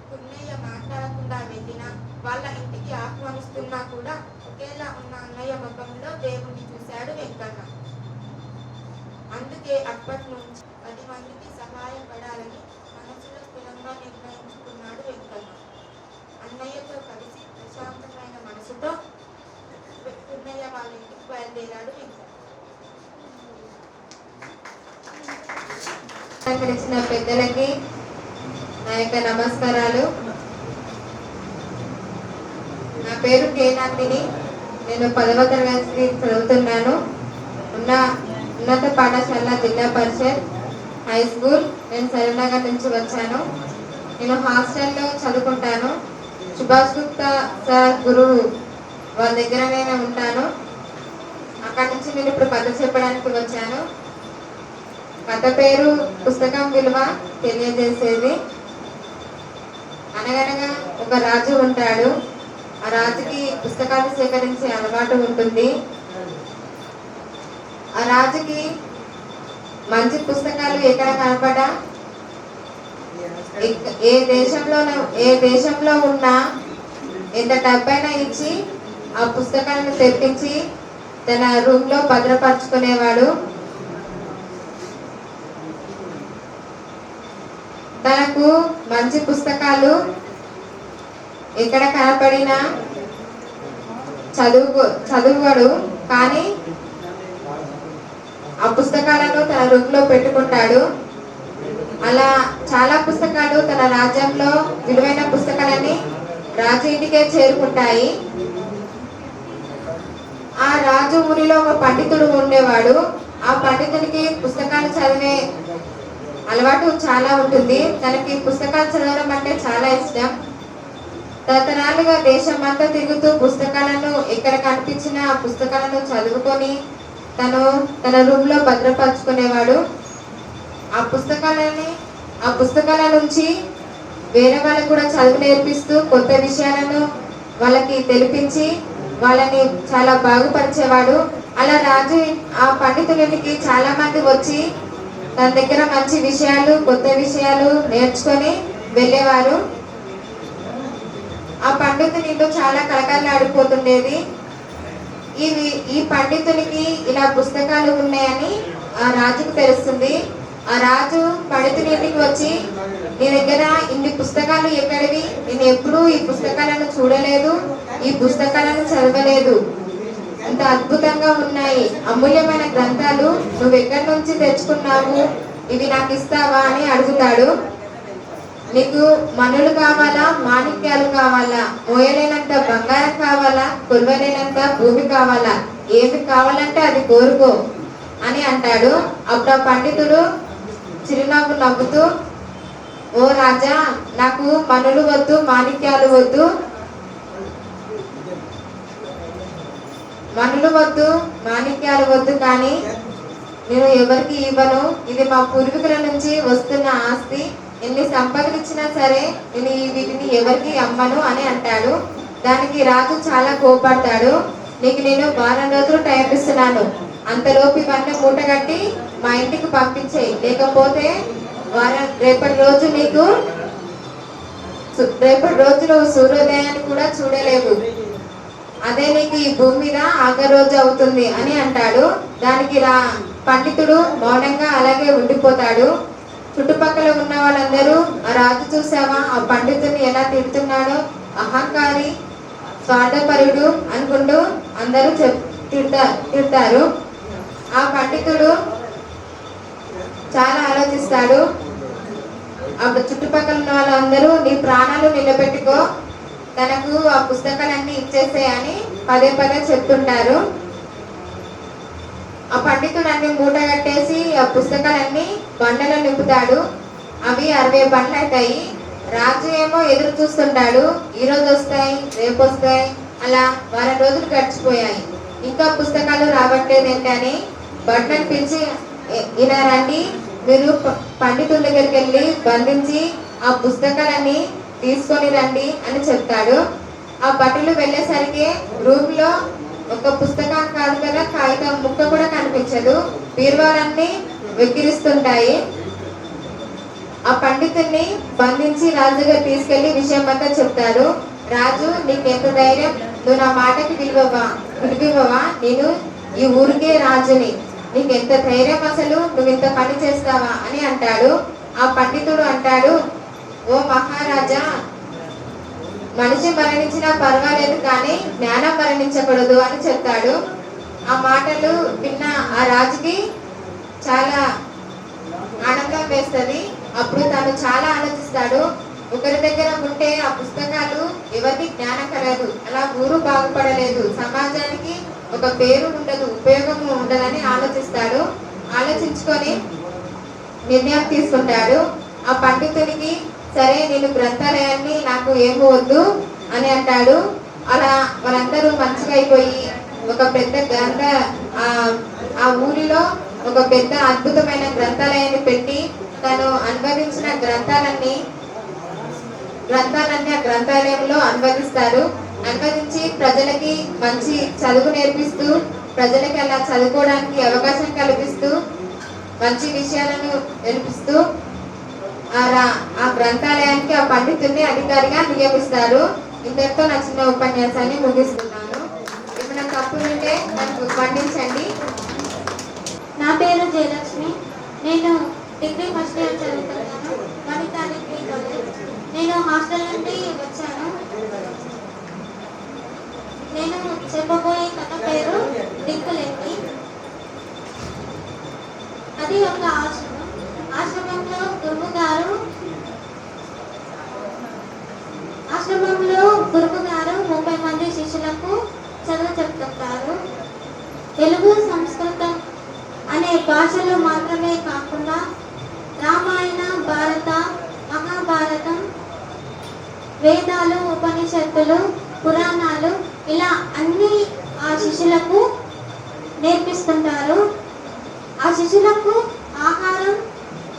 పున్నయ్య మాట్లాడకుండా వెళ్ళినా, వాళ్ళ ఇంటికి ఆహ్వానిస్తున్నా కూడా ఒకేలా ఉన్న అన్నయ్య ముఖంలో దేవుణ్ణి చూశాడు వెంకన్న. అందుకే అప్పటి నుంచి 10 మందికి సహాయపడాలని మనసులో స్థిరంగా నిర్ణయించుకున్నాడు వెంకన్న. అన్నయ్యతో కలిసి ప్రశాంతమైన మనసుతో పున్నయ్య వాళ్ళ ఇంటికి బయలుదేరాడు వెంకన్న. సహకరించిన పెద్దలకి నా యొక్క నమస్కారాలు. నా పేరు కే నందిని. నేను 10వ తరగతి చదువుతున్నాను. ఉన్నత పాఠశాల జిల్లా పరిషత్ హై స్కూల్. నేను సరళనగర్ నుంచి వచ్చాను. నేను హాస్టల్లో చదువుకుంటాను. సుభాష్ గుప్తా సార్ గురువు వాళ్ళ దగ్గర నేను ఉంటాను. అక్కడి నుంచి నేను ఇప్పుడు కథ చెప్పడానికి వచ్చాను. కథ పేరు పుస్తకం విలువ తెలియజేసేది. అనగనగా ఒక రాజు ఉంటాడు. ఆ రాజుకి పుస్తకాలు సేకరించే అలవాటు ఉంటుంది. ఆ రాజుకి మంచి పుస్తకాలు ఎక్కడ కనపడా ఏ దేశంలో ఉన్నా ఎంత డబ్బైనా ఇచ్చి ఆ పుస్తకాలను తెప్పించి తన రూమ్ లో భద్రపరుచుకునేవాడు. తనకు మంచి పుస్తకాలు ఎక్కడ కనపడినా చదువువాడు, కానీ ఆ పుస్తకాలను తన రూమ్ లో పెట్టుకుంటాడు. అలా చాలా పుస్తకాలు తన రాజ్యంలో విలువైన పుస్తకాలని రాజు ఇంటికే చేరుకుంటాయి. ఆ రాజు ఊరిలో ఒక పండితుడు ఉండేవాడు. ఆ పండితుడికి పుస్తకాలు చదివే అలవాటు చాలా ఉంటుంది. తనకి పుస్తకాలు చదవడం అంటే చాలా ఇష్టం. తరతరాలుగా దేశం అంతా తిరుగుతూ పుస్తకాలను ఎక్కడ కనిపించినా ఆ పుస్తకాలను చదువుకొని తన రూమ్ లో భద్రపరుచుకునేవాడు. ఆ పుస్తకాల నుంచి వేరే వాళ్ళకు కూడా చదువు నేర్పిస్తూ కొత్త విషయాలను వాళ్ళకి తెలిపించి వాళ్ళని చాలా బాగుపరిచేవాడు. అలా రాజు ఆ పండితులకి చాలా మంది వచ్చి తన దగ్గర మంచి విషయాలు, కొత్త విషయాలు నేర్చుకొని వెళ్ళేవారు. ఆ పండితుని ఇల్లు చాలా కలకలలాడిపోతుండేది. ఈ పండితునికి ఇలా పుస్తకాలు ఉన్నాయని ఆ రాజుకు తెలుస్తుంది. ఆ రాజు పండితుని ఇంటికి వచ్చి, నీ దగ్గర ఇన్ని పుస్తకాలు ఎక్కడివి? నేను ఎప్పుడూ ఈ పుస్తకాలను చూడలేదు, ఈ పుస్తకాలను చదవలేదు. ఇంత అద్భుతంగా ఉన్నాయి, అమూల్యమైన గ్రంథాలు నువ్వు ఎక్కడి నుంచి తెచ్చుకున్నావు? ఇవి నాకు ఇస్తావా అని అడుగుతాడు. నీకు మనులు కావాలా, మాణిక్యాలు కావాలా, మోయలేనంత బంగారం కావాలా, కొలవలేనంత భూమి కావాలా, ఏది కావాలంటే అది కోరుకో అని అంటాడు. అప్పుడు ఆ పండితుడు చిరునవ్వు నవ్వుతూ, ఓ రాజా, నాకు మనులు వద్దు, మాణిక్యాలు వద్దు, మాణిక్యాలు వద్దు, కానీ నేను ఎవరికి ఇవ్వను. ఇది మా పూర్వీకుల నుంచి వస్తున్న ఆస్తి. ఎన్ని సంపదలు ఇచ్చినా సరే నేను వీటిని ఎవరికి అమ్మను అని అంటాడు. దానికి రాజు చాలా కోపడతాడు. నీకు నేను 10 రోజులు టైం ఇస్తున్నాను, అంతలోపు ఇవన్నీ మూటగట్టి మా ఇంటికి పంపించేయి, లేకపోతే రేపటి రోజు నువ్వు సూర్యోదయాన్ని కూడా చూడలేవు అదే నీకు ఈ భూమి మీద ఆఖరి రోజు అవుతుంది అని అంటాడు. దానికి పండితుడు మౌనంగా అలాగే ఉండిపోతాడు. చుట్టుపక్కల ఉన్న వాళ్ళందరూ ఆ రాజు చూసావా ఆ పండితుడిని ఎలా తిడుతున్నాడో, అహంకారి, స్వార్థపరుడు అనుకుంటూ అందరూ తిడతారు. ఆ పండితుడు చాలా ఆలోచిస్తాడు. అప్పుడు చుట్టుపక్కల ఉన్న వాళ్ళందరూ నీ ప్రాణాలు నిలబెట్టుకో, తనకు ఆ పుస్తకాలన్నీ ఇచ్చేసేయని పదే పదే చెప్తుంటారు. ఆ పండితుడు అన్ని మూట కట్టేసి ఆ పుస్తకాలన్నీ బండలో నింపుతాడు. అవి 60 బండ్లు అవుతాయి. రాజు ఏమో ఎదురు చూస్తుంటాడు, ఈ రోజు వస్తాయి, రేపు వస్తాయి. అలా వారం రోజులు గడిచిపోయాయి. ఇంకా పుస్తకాలు రావట్లేదు ఏంటని భటులను పిలిచి, ఇలా రండి, మీరు పండితుల దగ్గరికి వెళ్ళి బంధించి ఆ పుస్తకాలన్నీ తీసుకొని రండి అని చెప్తాడు. ఆ భటులు వెళ్ళేసరికి రూమ్ లో ఒక పుస్తకం కాదు కదా, కాగితం ముక్క కూడా కనిపించదు. బీరువాలన్నీ వెక్కిరిస్తుంటాయి. ఆ పండితుల్ని బంధించి రాజు దగ్గర తీసుకెళ్లి విషయం అంతా చెప్తాడు. రాజు, నీకెంత ధైర్యం, నువ్వు నా మాటకి విలువివ్వవా? నేను ఈ ఊరికే రాజుని, నీకెంత ధైర్యం, అసలు నువ్వు ఇంత పని చేస్తావా అని అంటాడు. ఆ పండితుడు అంటాడు, ఓ మహారాజా, మనిషి మరణించినా పర్వాలేదు కానీ జ్ఞానం మరణించకూడదు అని చెప్తాడు. ఆ మాటలు విన్న ఆ రాజుకి చాలా ఆనందం వేస్తుంది. అప్పుడు తను చాలా ఆలోచిస్తాడు. ఒకరి దగ్గర ఉంటే ఆ పుస్తకాలు ఎవరికి జ్ఞానం కలదు, అలా ఊరు బాగుపడలేదు, సమాజానికి ఒక పేరు ఉండదు, ఉపయోగం ఉండదని ఆలోచిస్తాడు. ఆలోచించుకొని నిర్ణయం తీసుకుంటాడు. ఆ పండితునికి, సరే నేను గ్రంథాలయాన్ని నాకు ఏమీ వద్దు అని అంటాడు. అలా వాళ్ళందరూ మంచిగా అయిపోయి ఒక పెద్ద ఆ ఊరిలో ఒక పెద్ద అద్భుతమైన గ్రంథాలయాన్ని పెట్టి తను అనువదించిన గ్రంథాలన్నీ ఆ గ్రంథాలయంలో అనువదిస్తారు. అనువదించి ప్రజలకి మంచి చదువు నేర్పిస్తూ, ప్రజలకి అలా చదువుకోవడానికి అవకాశం కల్పిస్తూ, మంచి విషయాలను నేర్పిస్తూ ఆ గ్రంథాలయానికి ఆ పండితుడిని అధికారిగా నియమిస్తారు. ఇంతటితో నా చిన్న ఉపన్యాసాన్ని ముగిస్తున్నాను. ఏమైనా తప్పులు ఉంటే నాకు ఖండించండి. నా పేరు జయలక్ష్మి. నేను డిగ్రీ ఫస్ట్ ఇయర్ చదువుతున్నాను, వనితా డిగ్రీ కాలేజ్. నేను హాస్టల్ నుండి వచ్చాను. నేను చెప్పబోయే కథ పేరు దిక్కులేని. అది ఒక ఆశ్రమం. ఆశ్రమంలో గురువు గారు 30 మంది శిష్యులకు చదువు చెప్తుంటారు. తెలుగు, సంస్కృతం అనే భాషలు మాత్రమే కాకుండా రామాయణ, భారత, మహాభారతం, వేదాలు, ఉపనిషత్తులు, పురాణాలు ఇలా అన్ని ఆ శిష్యులకు నేర్పిస్తుంటారు. ఆ శిష్యులకు ఆహారం,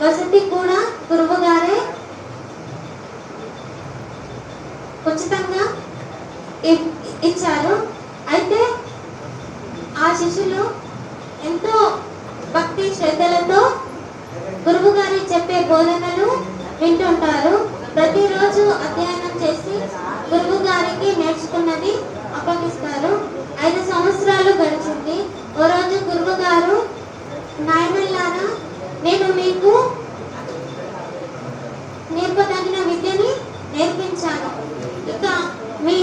వసతి కూడా గురువు గారే ఉచితంగా ఇచ్చారు. అయితే ఆ శిష్యులు ఎంతో భక్తి శ్రద్ధలతో గురువు గారి చెప్పే బోధనలు వింటుంటారు. ప్రతిరోజు అధ్యయనం చేసి గురువు గారికి నేర్చుకున్నది అప్పగిస్తారు. 5 సంవత్సరాలు గడిచింది. ఓ రోజు గురువు గారు, నాయనల్లారా, నేను మీకు నేర్పదగిన విద్యని నేర్పించాను. ఇక మీ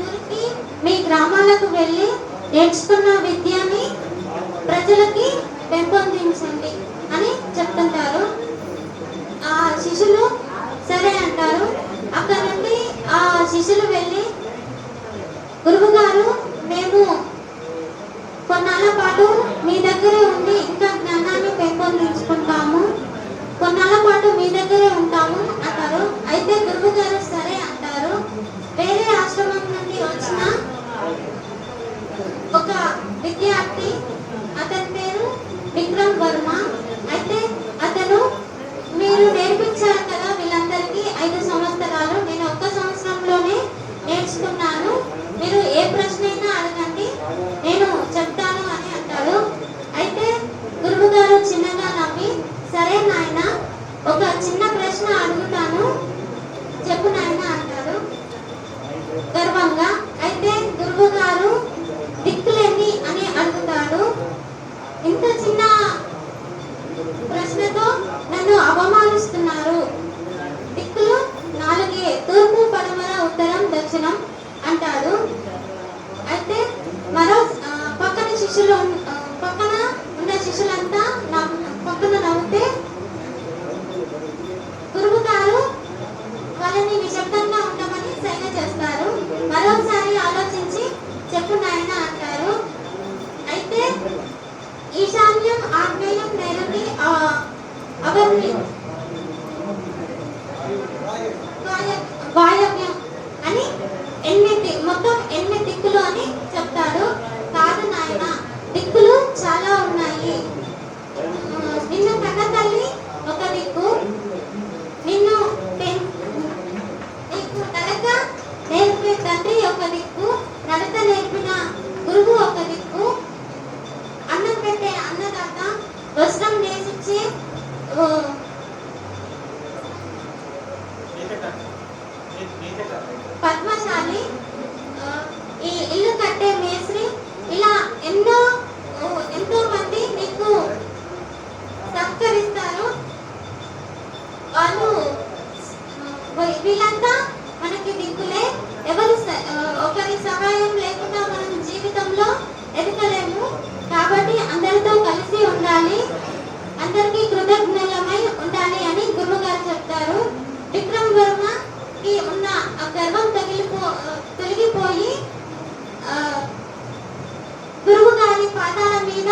ఊరికి, మీ గ్రామాలకు వెళ్ళి నేర్చుకున్న విద్యని ప్రజలకి పెంపొందించండి అని చెప్తుంటారు. ఆ శిష్యులు సరే అంటారు. అక్కడ నుండి ఆ శిష్యులు వెళ్ళి, గురువు గారు, మేము కొన్నాళ్ళ పాటు మీ దగ్గరే ఉండి ఇంకా జ్ఞానాన్ని పెంపొందించుకుంటాము, కొన్నాళ్ళ పాటు మీ దగ్గరే ఉంటాము అంటారు. అయితే గురువు గారు సరే అంటారు. వేరే ఆశ్రమం నుండి వచ్చిన ఒక విద్యార్థి, అతని పేరు వాయవ్యం అని మొత్తం 8 దిక్కులు అని చెప్తాడు. కాదు నాయన, దిక్కులు చాలా ఉన్నాయి. నిన్ను కన్న తల్లి ఒక దిక్కు, నీకు నడక నేర్పే తండ్రి ఒక దిక్కు, నడక నేర్పిన గురువు ఒక దిక్కు, అన్నం పెట్టే అన్నదాత, వస్త్రం నేసిచ్చే పద్మశాలి, ఈ ఇల్లు కట్టే మేస్త్రి, ఇలా ఎంతో మంది నీకు సత్కరిస్తారు. వాళ్ళు వీళ్ళంతా మనకి దిక్కులే. ఒకరి సహాయం లేకుండా మనం జీవితంలో ఎదగలేము. కాబట్టి అందరితో కలిసి ఉండాలి, అందరికీ కృతజ్ఞులమై ఉండాలి అని గురువు గారు చెప్తారు. విక్రమ్ వర్మకి ఉన్న ఆ గర్వం తొలగిపోయి గురువు గారి పాదాల మీద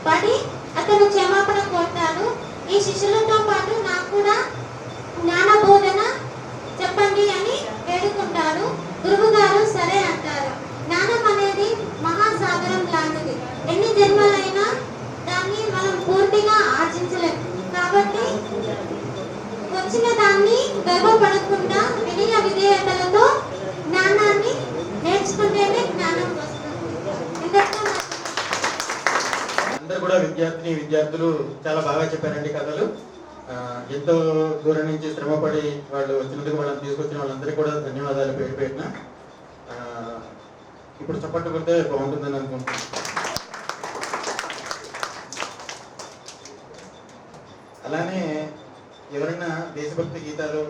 పడి అతను క్షమాపణ కోరుతాడు. ఈ శిష్యులతో పాటు నాకు కూడా జ్ఞాన బోధన చెప్పండి అని వేడుకుంటాడు. గురువు గారు సరే అంటారు. జ్ఞానం అనేది మహాసాగరం లాంటిది. ఎన్ని జన్మలైనా దాన్ని మనం పూర్తిగా ఆర్జించలేము. కాబట్టి వచ్చిన దాన్ని గర్వపడకుండా వినయ విధేయతలతో జ్ఞానాన్ని నేర్చుకుంటేనే జ్ఞానం వస్తుంది. అందరూ కూడా విద్యార్థులు చాలా బాగా చెప్పారండి కథలు. ఎంతో దూరం నుంచి శ్రమపడి వాళ్ళు వచ్చినందుకు వాళ్ళని తీసుకొచ్చిన వాళ్ళందరికీ కూడా ధన్యవాదాలు పేరు పెట్టిన. ఇప్పుడు చప్పట్లు కొడితే బాగుంటుందని అనుకుంటున్నాను. అలానే ఎవరైనా దేశభక్తి గీతాలు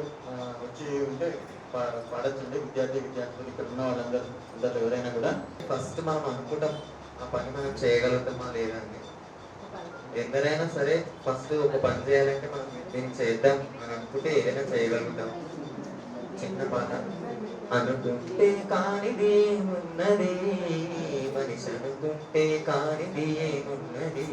వచ్చి ఉంటే పాడొచ్చండి. విద్యార్థులు ఇక్కడ ఉన్న వాళ్ళందరూ ఎవరైనా కూడా. ఫస్ట్ మనం అనుకుంటాం ఆ పని మనం చేయగలుగుతామా లేదండి. ఎందరైనా సరే ఫస్ట్ ఒక పని చేయాలంటే మనం దీన్ని చేద్దాం అని అనుకుంటే ఏదైనా చేయగలుగుతాం. చిన్న పాట. అనుకుంటే కానిది ఏమున్నది, మనిషి అనుకుంటే కానిది ఏమున్నది,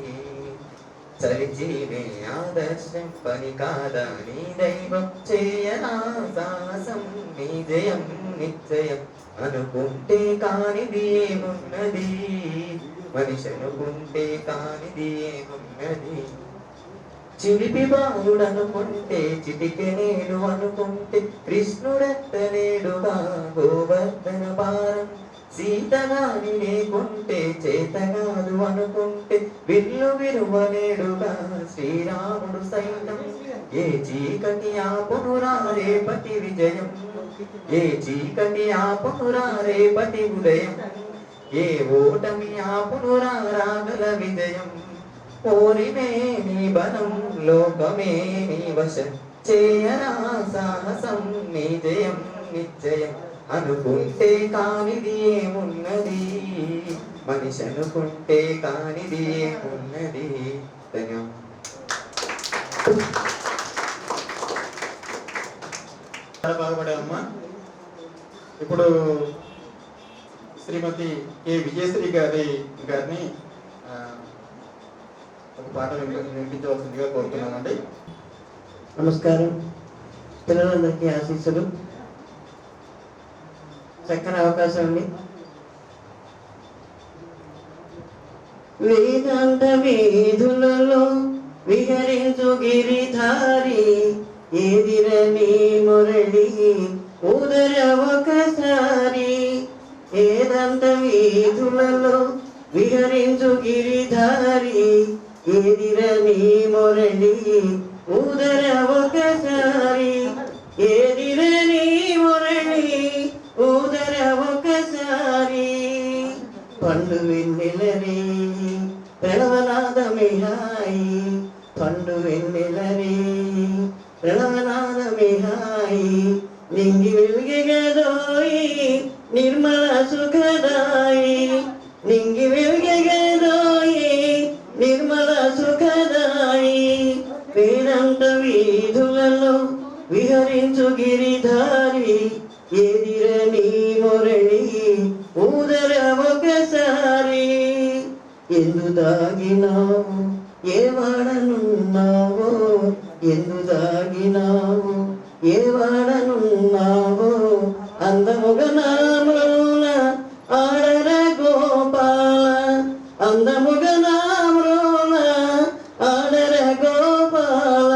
చలిచీనే ఆదర్శం పని కాదా నీ దైవం చేయనా సాహసం నీ జయం నిశ్చయం. అనుకుంటే కానిది ఏమున్నది, మనిషి అనుకుంటే కానిది ఏమున్నది, చిలిపి బాలుడు అనుకుంటే చిటికెనేడు అనుకుంటే కృష్ణుడెత్తలేడుగా గోవర్ధన భారం, సీతగాని లేకుంటే చేతగాదు అనుకుంటే విల్లు విరువలేడుగా శ్రీరాముడు సైతం. ఏ చీకటి ఆపునురా రేపటి విజయం, ఏ చీకటి ఆపునురా రేపటి ఉదయం, ఏ ఓటమి ఆపునురా రాగల విజయం. ఓరిమే నీ బలం లోకమే నీ వశం, చేయరా సాహసం నీ జయం నిశ్చయం. అనుకుంటే కానిది ఏమున్నది, మనిషి అనుకుంటే కానిది ఏమున్నది. ధన్యవాదాలు. చాలా బాగుపడామమ్మా. ఇప్పుడు శ్రీమతి కె విజయశ్రీ గారిని ఒక పాట వినిపించవలసిందిగా కోరుతున్నామండి. నమస్కారం. పిల్లలందరికీ ఆశీస్సులు. చక్కని అవకాశం అండి. వేదాంత వీధులలో విహరించు గిరిధారి, ఏదిరని మురళి ఉదర ఒకసారి. వేదాంత వీధులలో విహరించు గిరిధారి, ఏదిరని మురళి ఉదర ఒకసారి, ఏదిరని మురళి ఉదర ఒకసారి. పండు వెన్నెలరే ప్రణవనాదమే హాయి, పండు వెన్నెలరే ప్రణవనాదమే హాయి. నింగి వెలుగెగదోయి నిర్మల సుఖదాయి, నింగి వెలుగెగదోయి నిర్మల సుఖదాయి. వేదాంత వీధులలో విహరించు గిరిధారి, ఏదిరని మురళి ఊదర ఒకసారి. ఎందు దాగినావు ఏ వాడనున్నావో, ఎందు దాగినావు ఏ వాడనున్నావో అందముగ నామృణ ఆడర గోపాల అందముగ నామృణ ఆడర గోపాల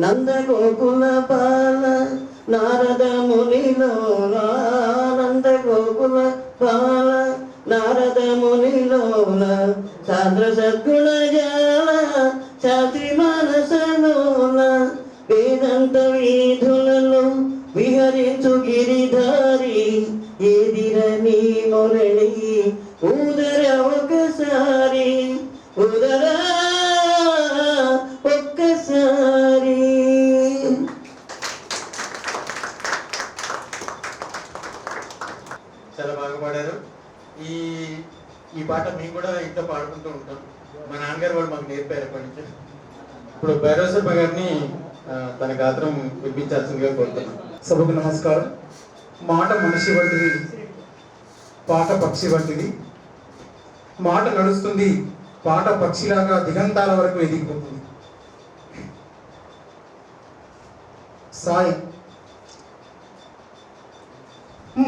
నందగోకుల పాల నారద మునిలోన నందగోకుల పాల నారద మునిలోన సాంద్ర సద్గుణ జాల శాస్త్రి మానసలోన వేదంత వీధులలో విహరించు గిరిధారి ఏదిర నీ మొరళి ఉదర ఒకసారి ఉదర ఒక్కసారి. చాలా బాగా పాడారు. ఈ పాట మేము కూడా ఇంట్లో పాడుకుంటూ ఉంటాం. మా నాన్నగారు వాళ్ళు మాకు నేర్పారు ఎప్పటి నుంచి. ఇప్పుడు భైరవశర్మ గారిని తన గాత్రం వినిపించాల్సిందిగా కోరుతున్నాం. సభకు నమస్కారం. మాట మనిషి వంటిది, పాట పక్షి వంటిది. మాట నడుస్తుంది, పాట పక్షిలాగా దిగంతాల వరకు ఎదిగిపోతుంది. సాయి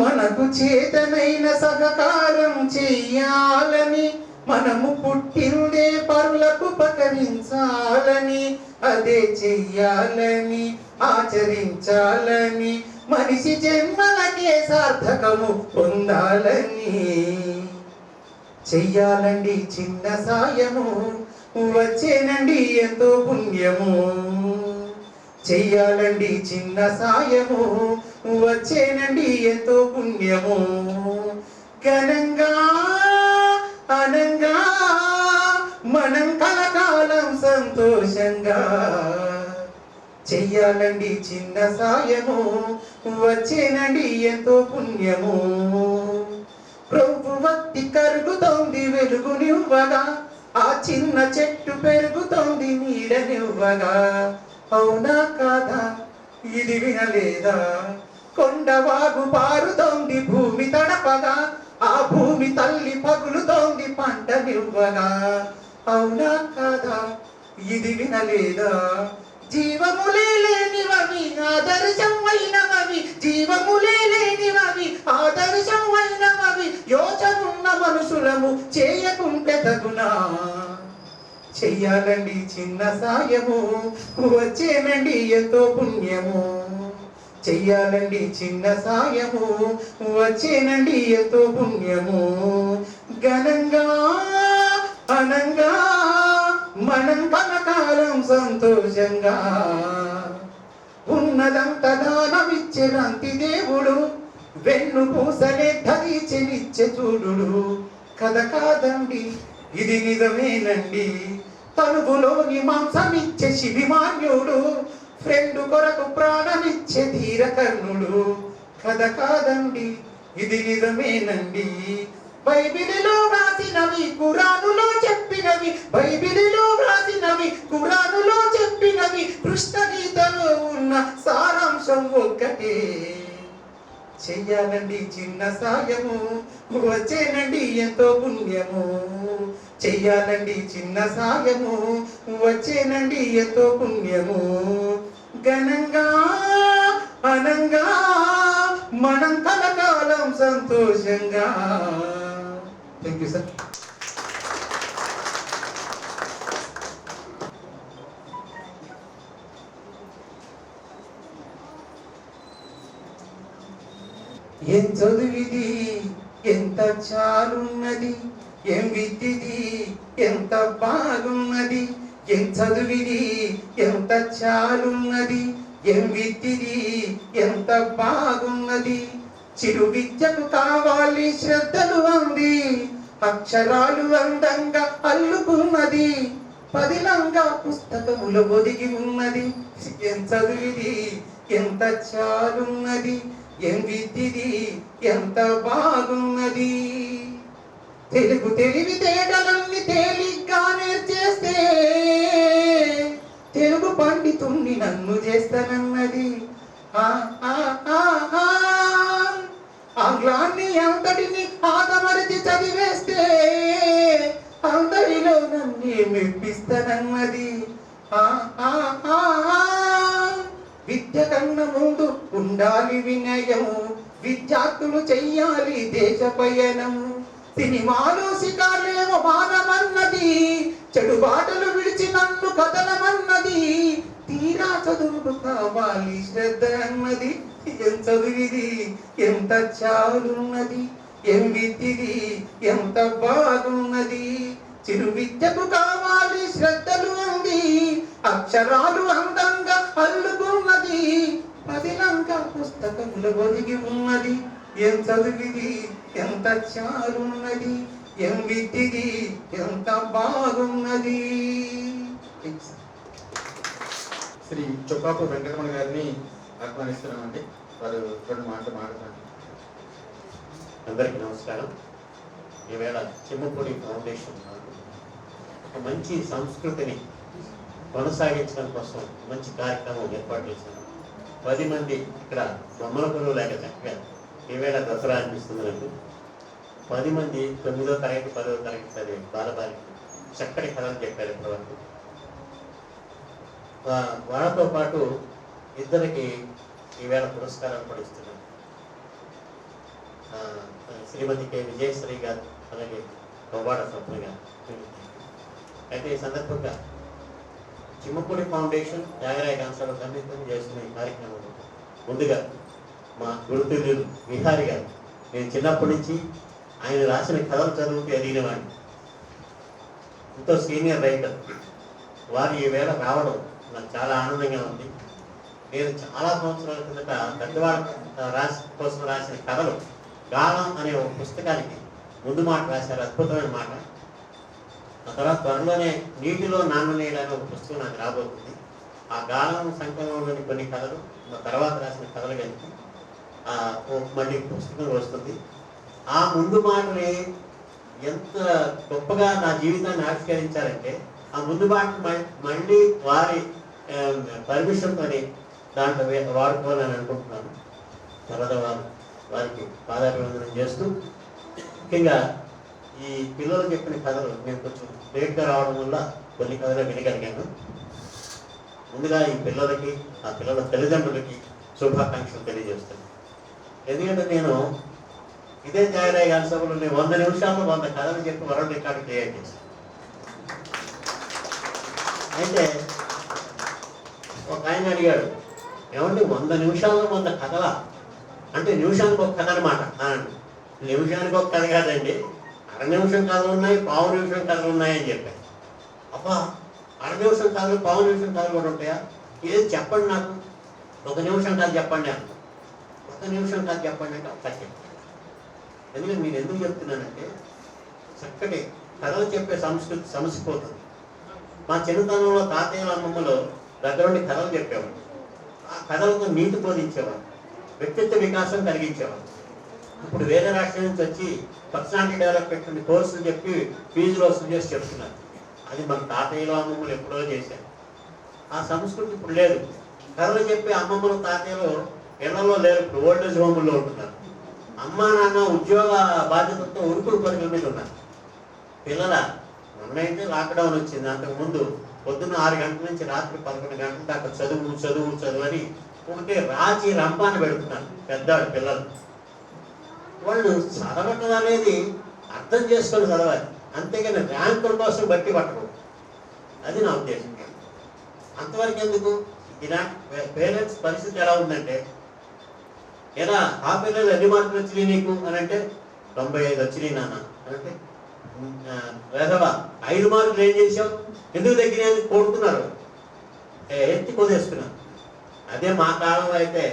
మనకు చేతనైన సహకారం చెయ్యాలని, మనము పుట్టిందే పరులకు ఉపకరించాలని, అదే చెయ్యాలని ఆచరించాలని, మనిషి జన్మలకే సార్థకము పొందాలని. చెయ్యాలండి చిన్న సాయము, వచ్చేనండి ఎంతో పుణ్యము. చెయ్యాలండి చిన్న సాయము, వచ్చేనండి ఎంతో పుణ్యము. ఘనంగా అనంగా మనం కలకాలం సంతోషంగా చెయ్యాలండి చిన్న సాయము, వచ్చేనండి ఎంతో పుణ్యము. ప్రభువత్తి కరుగుతోంది వెలుగునివ్వగా, ఆ చిన్న చెట్టు పెరుగుతోంది నీడనివ్వగా. అవునా కాదా ఇది వినలేదా? కొండవాగు పారుతోంది భూమి తడపగా, ఆ భూమి తల్లి పగులుతోంది పంటనివ్వగా. అవునా కాదా ఇది వినలేదా? జీవములే లేనివవి ఆదర్శమైనవి, జీవములే లేనివవి ఆదర్శమైనవి. యోచనున్న మనుషులము చేయకుంటే తగునా? చెయ్యాలండి చిన్న సాయము, వచ్చేనండి ఎంతో పుణ్యము. చెయ్యాలండి చిన్న సాయము, వచ్చేనండి ఎంతో పుణ్యము. ఘనంగా అనంగా మనం కనకాలం సంతోషంగా. ఉన్నదంతా దానమిచ్చెనంతి దేవుడు, వెన్ను పూసలే ధరించెనిచ్చే చూడుడు. కథ కాదండి ఇది నిజమేనండి, తనువులోని మాంసమిచ్చే శిభిమాన్యుడు, ఫ్రెండు కొరకు ప్రాణమిచ్చే ధీరకర్ణుడు. కథ కాదండి ఇది నిజమేనండి, బైబిలులో వ్రాసినవి ఖురానులో చెప్పినవి, బైబిలులో వ్రాసినవి ఖురానులో చెప్పినవి, కృష్ణ గీతలో ఉన్న సారాంశం ఒక్కటే. చెయ్యాలండి చిన్న సాయము, వచ్చేనండి ఎంతో పుణ్యము. చెయ్యాలండి చిన్న సాయము, వచ్చేనండి ఎంతో పుణ్యము. ఘనంగా అనంగా మనం కలకాలం సంతోషంగా. Thank you sir. ఏం చదువిది ఎంత చాలున్నది, ఏం విద్యది ఎంత బాగున్నది. ఏం చదువిది ఎంత చాలున్నది, ఏం విద్యది ఎంత బాగున్నది. చిరు విద్యకు కావాలి శ్రద్ధలు అంది, అక్షరాలు అందంగా అల్లుకున్నది, పదిలంగా పుస్తకములు ఒదిగి ఉన్నది. ఏం చదువిది ఎంత చాలున్నది, ఏం విద్యది ఎంత బాగున్నది. తెలుగు తెలివితేటలన్నీ తేలిగ్గా నేర్చేస్తే, తెలుగు పండితుణ్ణి నన్ను చేస్తానన్నది. ఆంగ్లాన్ని అంతటిని ఆదమరిచి చదివేస్తే, అందరిలో నన్నే మెప్పిస్తానన్నది. విద్య కన్న ముందు ఉండాలి వినయము, విద్యార్థులు చెయ్యాలి దేశ పయనము. సినిమాలు శిఖాలేమో మానమన్నది, చెడు బాటలు విడిచి నన్ను కదలమన్నది. తీరా చదువులు కావాలి శ్రద్ధ అన్నది. ఏం చదువిది ఎంత చాలున్నది, ఏం విద్యది ఎంత బాగున్నది. చిరు విద్యకు కావాలి శ్రద్ధలు ఉంది, అక్షరాలు అందంగా అల్లుకున్నది. పదిలంగా పుస్తకములు ఒదిగి ఉన్నది. ఏం చదువిది ఎంత చాలున్నది, ఏం విద్యది ఎంత బాగున్నది. శ్రీ చొక్కాపు వెంకటరమణ గారిని ఆహ్వానిస్తున్నామండి. వారు రెండు మాటలు మాట్లాడారు. అందరికీ నమస్కారం. ఈవేళ చిమ్మపూడి ఫౌండేషన్ ఒక మంచి సంస్కృతిని కొనసాగించడం కోసం మంచి కార్యక్రమం ఏర్పాటు చేశాను. 10 మంది ఇక్కడ బొమ్మల కొలువు లేక చక్కగా ఈవేళ దసరా అనిపిస్తుంది నాకు. 10 మంది 9వ తరగతి 10వ తరగతి చదివే బాలబాలిక చక్కటి కథలు చెప్పారు ఇప్పటివరకు. వాళ్ళతో పాటు ఇద్దరికి ఈవేళ పురస్కారాలు కూడా ఇస్తున్నారు. శ్రీమతి కె విజయశ్రీ గారు, అలాగే కొవ్వాడ స్వప్న గారు. అయితే ఈ సందర్భంగా చిమ్మపూడి ఫౌండేషన్ త్యాగరాయ కాంసాల సంయుక్తం చేస్తున్న ఈ కార్యక్రమంలో ముందుగా మా గురుతుల్యులు విహారి గారు, నేను చిన్నప్పటి నుంచి ఆయన రాసిన కథలు చదువుతూ ఎదిగినవాడిని. ఎంతో సీనియర్ రైటర్ వారు ఈవేళ రావడం నాకు చాలా ఆనందంగా ఉంది. నేను చాలా సంవత్సరాల కిందట పెద్దవాళ్ళ కోసం రాసిన కథలు గానం అనే ఒక పుస్తకానికి ముందు మాట రాశారు, అద్భుతమైన మాట. ఆ తర్వాత త్వరలోనే నీటిలో నాన్ననేయడానికి ఒక పుస్తకం నాకు రాబోతుంది. ఆ గానం సంకలనంలోని కొన్ని కథలు, తర్వాత రాసిన కథలు కలిపి మళ్ళీ పుస్తకం వస్తుంది. ఆ ముందు మాటని ఎంత గొప్పగా నా జీవితాన్ని ఆవిష్కరించారంటే, ఆ ముందు మాట మళ్ళీ వారి పర్మిషన్తో దాంట్లో వాడుకోవాలని అనుకుంటున్నాను. తర్వాత వారికి పాదాభివందనం చేస్తూ, ముఖ్యంగా ఈ పిల్లలు చెప్పిన కథలు నేను కొంచెం లేట్గా రావడం వల్ల కొన్ని కథలు వినగలిగాను. ముందుగా ఈ పిల్లలకి, ఆ పిల్లల తల్లిదండ్రులకి శుభాకాంక్షలు తెలియజేస్తాను. ఎందుకంటే నేను ఇదే త్యాగరాయ గారి సభలో 100 నిమిషాల్లో 100 కథలు చెప్పి వరల్డ్ రికార్డు క్రియేట్ చేశాను. అయితే ఒక ఆయన అడిగాడు, ఏమంటే 100 నిమిషాల్లో 100 కథలా అంటే నిమిషానికి ఒక కథ అనమాట. నిమిషానికి ఒక కథ కాదండి, అర నిమిషం కథలు ఉన్నాయి, పావు నిమిషం కథలు ఉన్నాయని చెప్పాను. అబ్బా, అర నిమిషం కథలు, పావు నిమిషం కథలు కూడా ఉంటాయా? ఏది చెప్పండి నాకు, 1 నిమిషం కథ చెప్పండి అన్న. 1 నిమిషం కథ చెప్పండి అంటే ఒక కథ చెప్పండి. ఎందుకంటే మీరు ఎందుకు చెప్తున్నానంటే, చక్కటి కథలు చెప్పే సంస్కృతి సమసిపోతుంది. మా చిన్నతనంలో తాతయ్యల అమ్మమ్మలో దగ్గరుండి కథలు చెప్పేవాడు. ఆ కథలతో నీతి బోధించేవాడు, వ్యక్తిత్వ వికాసం కలిగించేవాడు. ఇప్పుడు వేరే రాష్ట్రం నుంచి వచ్చి పర్సనాలిటీ డెవలప్మెంట్ కోర్సులు చెప్పి ఫీజులు వసూలు చేసి చెప్తున్నారు. అది మన తాతయ్యలు అమ్మమ్మలు ఎప్పుడో చేశారు. ఆ సంస్కృతి ఇప్పుడు లేదు. కథలు చెప్పి అమ్మమ్మలు తాతయ్యలు ఇళ్లలో లేరు, ఇప్పుడు ఓల్డేజ్ హోముల్లో ఉంటున్నారు. అమ్మా నాన్న ఉద్యోగ బాధ్యతలతో ఉరుకుడు పరుగుల మీద ఉన్నారు. పిల్లల మొన్నైతే లాక్డౌన్ వచ్చింది, అంతకుముందు పొద్దున్న 6 గంటల నుంచి రాత్రి 11 గంటల దాకా చదువు చదువు చదువు అని ఉంటే రాచి రంపాన్ని పెడుతున్నారు పెద్దవాళ్ళు పిల్లలు. వాళ్ళు చదవటం అనేది అర్థం చేసుకొని చదవాలి, అంతేగాని ర్యాంకుల కోసం బట్టి పట్టకూడదు. అది నా ఉద్దేశం. అంతవరకు ఎందుకు? ఇలాంటి పేరెంట్స్ పరిస్థితి ఎలా ఉందంటే, ఎలా ఆ పిల్లలు ఎన్ని మార్కులు వచ్చినాయి నీకు అని అంటే 95 వచ్చినాయి నాన్న అంటే, వేదవా 5 మార్కులు ఏం చేసావు, ఎందుకు తగ్గినాయని కొడుతున్నారు, ఎత్తి కొదేస్తున్నారు. అదే మా కాలంలో అయితే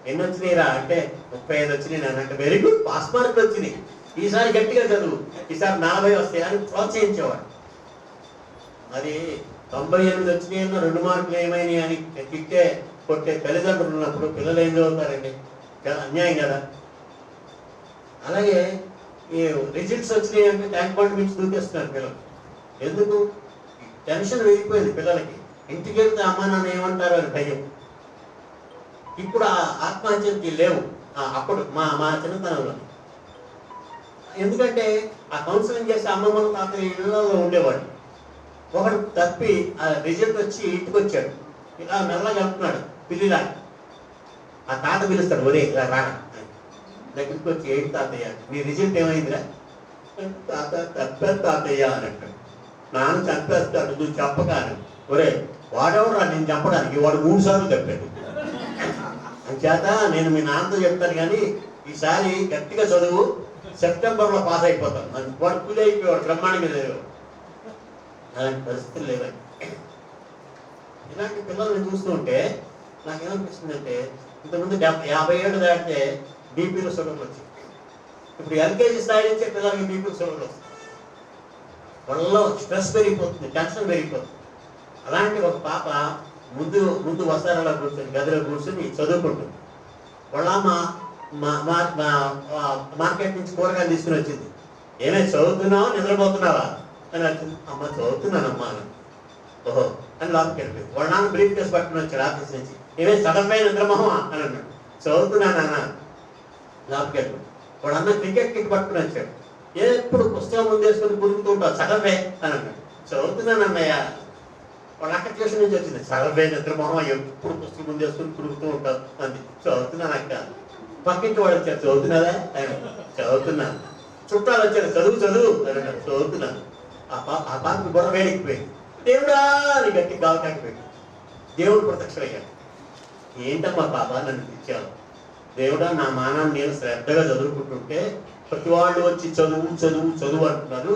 ఎన్ని వచ్చినాయిరా అంటే 35 వచ్చినాయి నాన్న అంటే, వెరీ గుడ్, పాస్ మార్కులు వచ్చినాయి, ఈసారి గట్టిగా చదువు, ఈసారి 40 వస్తాయి అని ప్రోత్సహించేవాడు. మరి 98 వచ్చినాయి అన్న 2 మార్కులు ఏమైనాయి అని తిట్టే కొట్టే తల్లిదండ్రులు ఉన్నప్పుడు పిల్లలు ఏం చదువుతారండి? చాలా అన్యాయం కదా. అలాగే ఈ రిజల్ట్స్ వచ్చినాయి అంటే ట్యాంక్ బండ్ నుంచి దూకేస్తున్నారు పిల్లలు. ఎందుకు? టెన్షన్ వెళ్ళిపోయింది పిల్లలకి. ఇంటికి వెళ్తే అమ్మ నాన్న ఏమంటారు అని భయం. ఇప్పుడు ఆ ఆత్మహత్యలకి లేవు అప్పుడు మా చిన్నతనంలో. ఎందుకంటే ఆ కౌన్సిలింగ్ చేసే అమ్మమ్మలు తాతయ్య ఇళ్లలో ఉండేవాడు. ఒకడు తప్పి ఆ రిజల్ట్ వచ్చి ఇంటికి వచ్చాడు, ఇలా మెల్లగా వెళ్తున్నాడు పిల్లిలా, ఆ తాత పిలుస్తాడు, ఒరే ఇలా రా దగ్గరికి వచ్చి, ఏంటి తాతయ్య నీ రిజల్ట్ ఏమైందిరా? తాత చంపేస్తా తాతయ్య అని అంటాడు. నాన్న చంపేస్తాడు నువ్వు చెప్పగానే. ఒరే వాడెవరా నేను చంపడానికి, వాడు 3 సార్లు చెప్పాడు. అంచేత నేను మీ నాన్నతో చెప్తాను కానీ ఈసారి గట్టిగా చదువు, సెప్టెంబర్లో పాస్ అయిపోతాను. అది వాడు కూలి అయిపోయాడు, బ్రహ్మాండంగా చదివాడు. అలాంటి పరిస్థితులు లేవండి. ఇలాంటి పిల్లల్ని చూస్తూ ఉంటే నాకేమనిపిస్తుందంటే, ఇంతకుముందు 50 ఏళ్ళు దాటితే బీపీలో షుగర్లు వచ్చాయి. ఇప్పుడు ఎల్కేజీ స్థాయి నుంచే పిల్లలకి బీపీలో షుగర్లు వస్తాయి. వాళ్ళలో స్ట్రెస్ పెరిగిపోతుంది, టెన్షన్ పెరిగిపోతుంది. అలాంటి ఒక పాప ముందు వసారాలో కూర్చొని, గదిలో కూర్చొని చదువుకుంటుంది. వాళ్ళ మార్కెట్ నుంచి కూరగాయలు తీసుకుని వచ్చింది. ఏమైనా చదువుతున్నావా నిద్రపోతున్నావా అని వచ్చింది. అమ్మ చదువుతున్నానమ్మా అని. ఓహో అని లోపలికి వెళ్ళిపోయింది. వాళ్ళ నాన్న బ్రీఫ్ కేసు పట్టుకుని వచ్చాడు ఆఫీస్ నుంచి. ఏమైనా సగంపై నిద్రమోహమా అని అన్నాడు. చదువుతున్నానన్న లోపలికి వెళ్ళిపోయింది. వాడు అన్న క్రికెట్ కిట్ పట్టుకుని వచ్చాడు. ఎప్పుడు పుస్తకం ముందు వేసుకొని కురుకుతూ ఉంటావు, సగంపై అని అన్నాడు. చదువుతున్నానన్నయ్య. వాళ్ళ అక్క ట్యూషన్ నుంచి వచ్చింది. సగంపై నిద్రమోహం, ఎప్పుడు పుస్తకం ముందు వేసుకొని కురుకుతూ ఉంటావు అంది. చదువుతున్నాను అక్క. పక్కింటి వాడు వచ్చారు, చదువుతున్నారా అని. చదువుతున్నాను. చుట్టాలు వచ్చారు, చదువు అని అన్నాడు. చదువుతున్నాను. ఆ పాపకి బుర్ర వేడికిపోయింది. దేవుడా అని గట్టి గావకాకిపోయింది. దేవుడు ప్రత్యక్షమయ్యాడు. ఏంటమ్మా పాప నన్ను పిలిచావు? దేవుడా నా మానాన్ని నేను శ్రద్ధగా చదువుకుంటుంటే ప్రతి వాళ్ళు వచ్చి చదువు అంటున్నారు.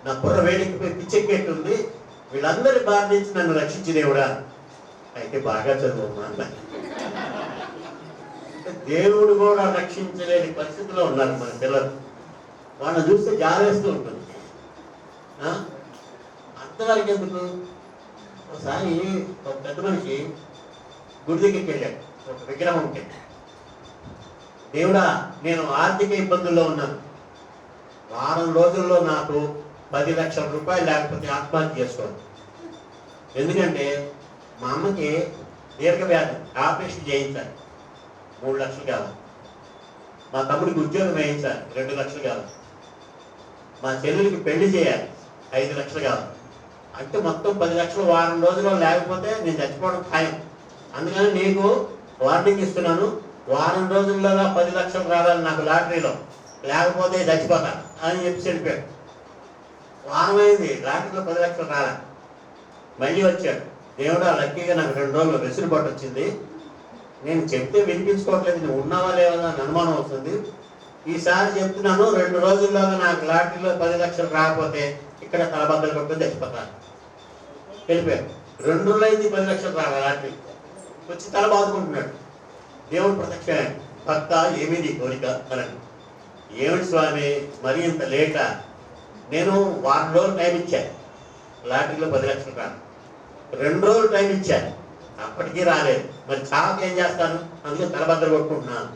నా బుర్ర వేడికిపోయి పిచ్చెక్కేట్టుంది. వీళ్ళందరి బాధ నుంచి నన్ను రక్షించి దేవుడా. అయితే బాగా చదువమ్మా అన్న. దేవుడు కూడా రక్షించలేని పరిస్థితిలో ఉన్నారు మన పిల్లలు. వాళ్ళని చూస్తే జారేస్తూ ఉంటుంది. అంతవరకు ఎందుకు? ఒకసారి ఒక పెద్ద మనిషి గుడి దగ్గరికి వెళ్ళాడు, ఒక విగ్రహం ఉంటే. దేవుడా నేను ఆర్థిక ఇబ్బందుల్లో ఉన్నాను, వారం రోజుల్లో నాకు 10 లక్షల రూపాయలు లేకపోతే ఆత్మహత్య చేసుకోవాలి. ఎందుకంటే మా అమ్మకి దీర్ఘవ్యాధి, ఆపరేషన్ చేయించాలి, 3 లక్షలు కావాలి. మా తమ్ముడికి ఉద్యోగం వేయించాలి, 2 లక్షలు కావాలి. మా చెల్లెలికి పెళ్లి చేయాలి, 5 లక్షలు కావాలి. అంటే మొత్తం 10 లక్షలు వారం రోజుల్లో లేకపోతే నేను చచ్చిపోవడం ఖాయం. అందుకని నీకు వార్నింగ్ ఇస్తున్నాను, వారం రోజుల్లోగా 10 లక్షలు రావాలి నాకు లాటరీలో, లేకపోతే చచ్చిపోతా అని చెప్పి చెప్పాడు. వారం అయింది, లాటరీలో 10 లక్షలు రాలే. మళ్ళీ వచ్చాడు. దేవుడా లక్కీగా నాకు 2 రోజులు వెసులుబాటు వచ్చింది. నేను చెప్తే వినిపించుకోవట్లేదు, నువ్వు ఉన్నావా లేవా అని అనుమానం వస్తుంది. ఈసారి చెప్తున్నాను, 2 రోజుల్లోగా నాకు లాటరీలో 10 లక్షలు రాకపోతే ఇక్కడ తలబద్దలు కొట్టుకొని చచ్చిపోతాను. వెళ్ళిపోయాడు. 2 రోజులు అయింది, 10 లక్షలు రావాలి లాటరీ. వచ్చి తల బాదుకుంటున్నాడు. దేవుడు ప్రత్యక్ష భక్త ఏమీ నీ కోరిక అన్నాడు. ఏమిటి స్వామి మరి ఇంత లేటా? నేను వారం రోజులు టైం ఇచ్చాను, లాటరీలో 10 లక్షలు రాను. 2 రోజులు టైం ఇచ్చాను, అప్పటికీ రాలేదు. మరి చావకి ఏం చేస్తాను? అందుకే తలబద్దలు కొట్టుకుంటున్నాను.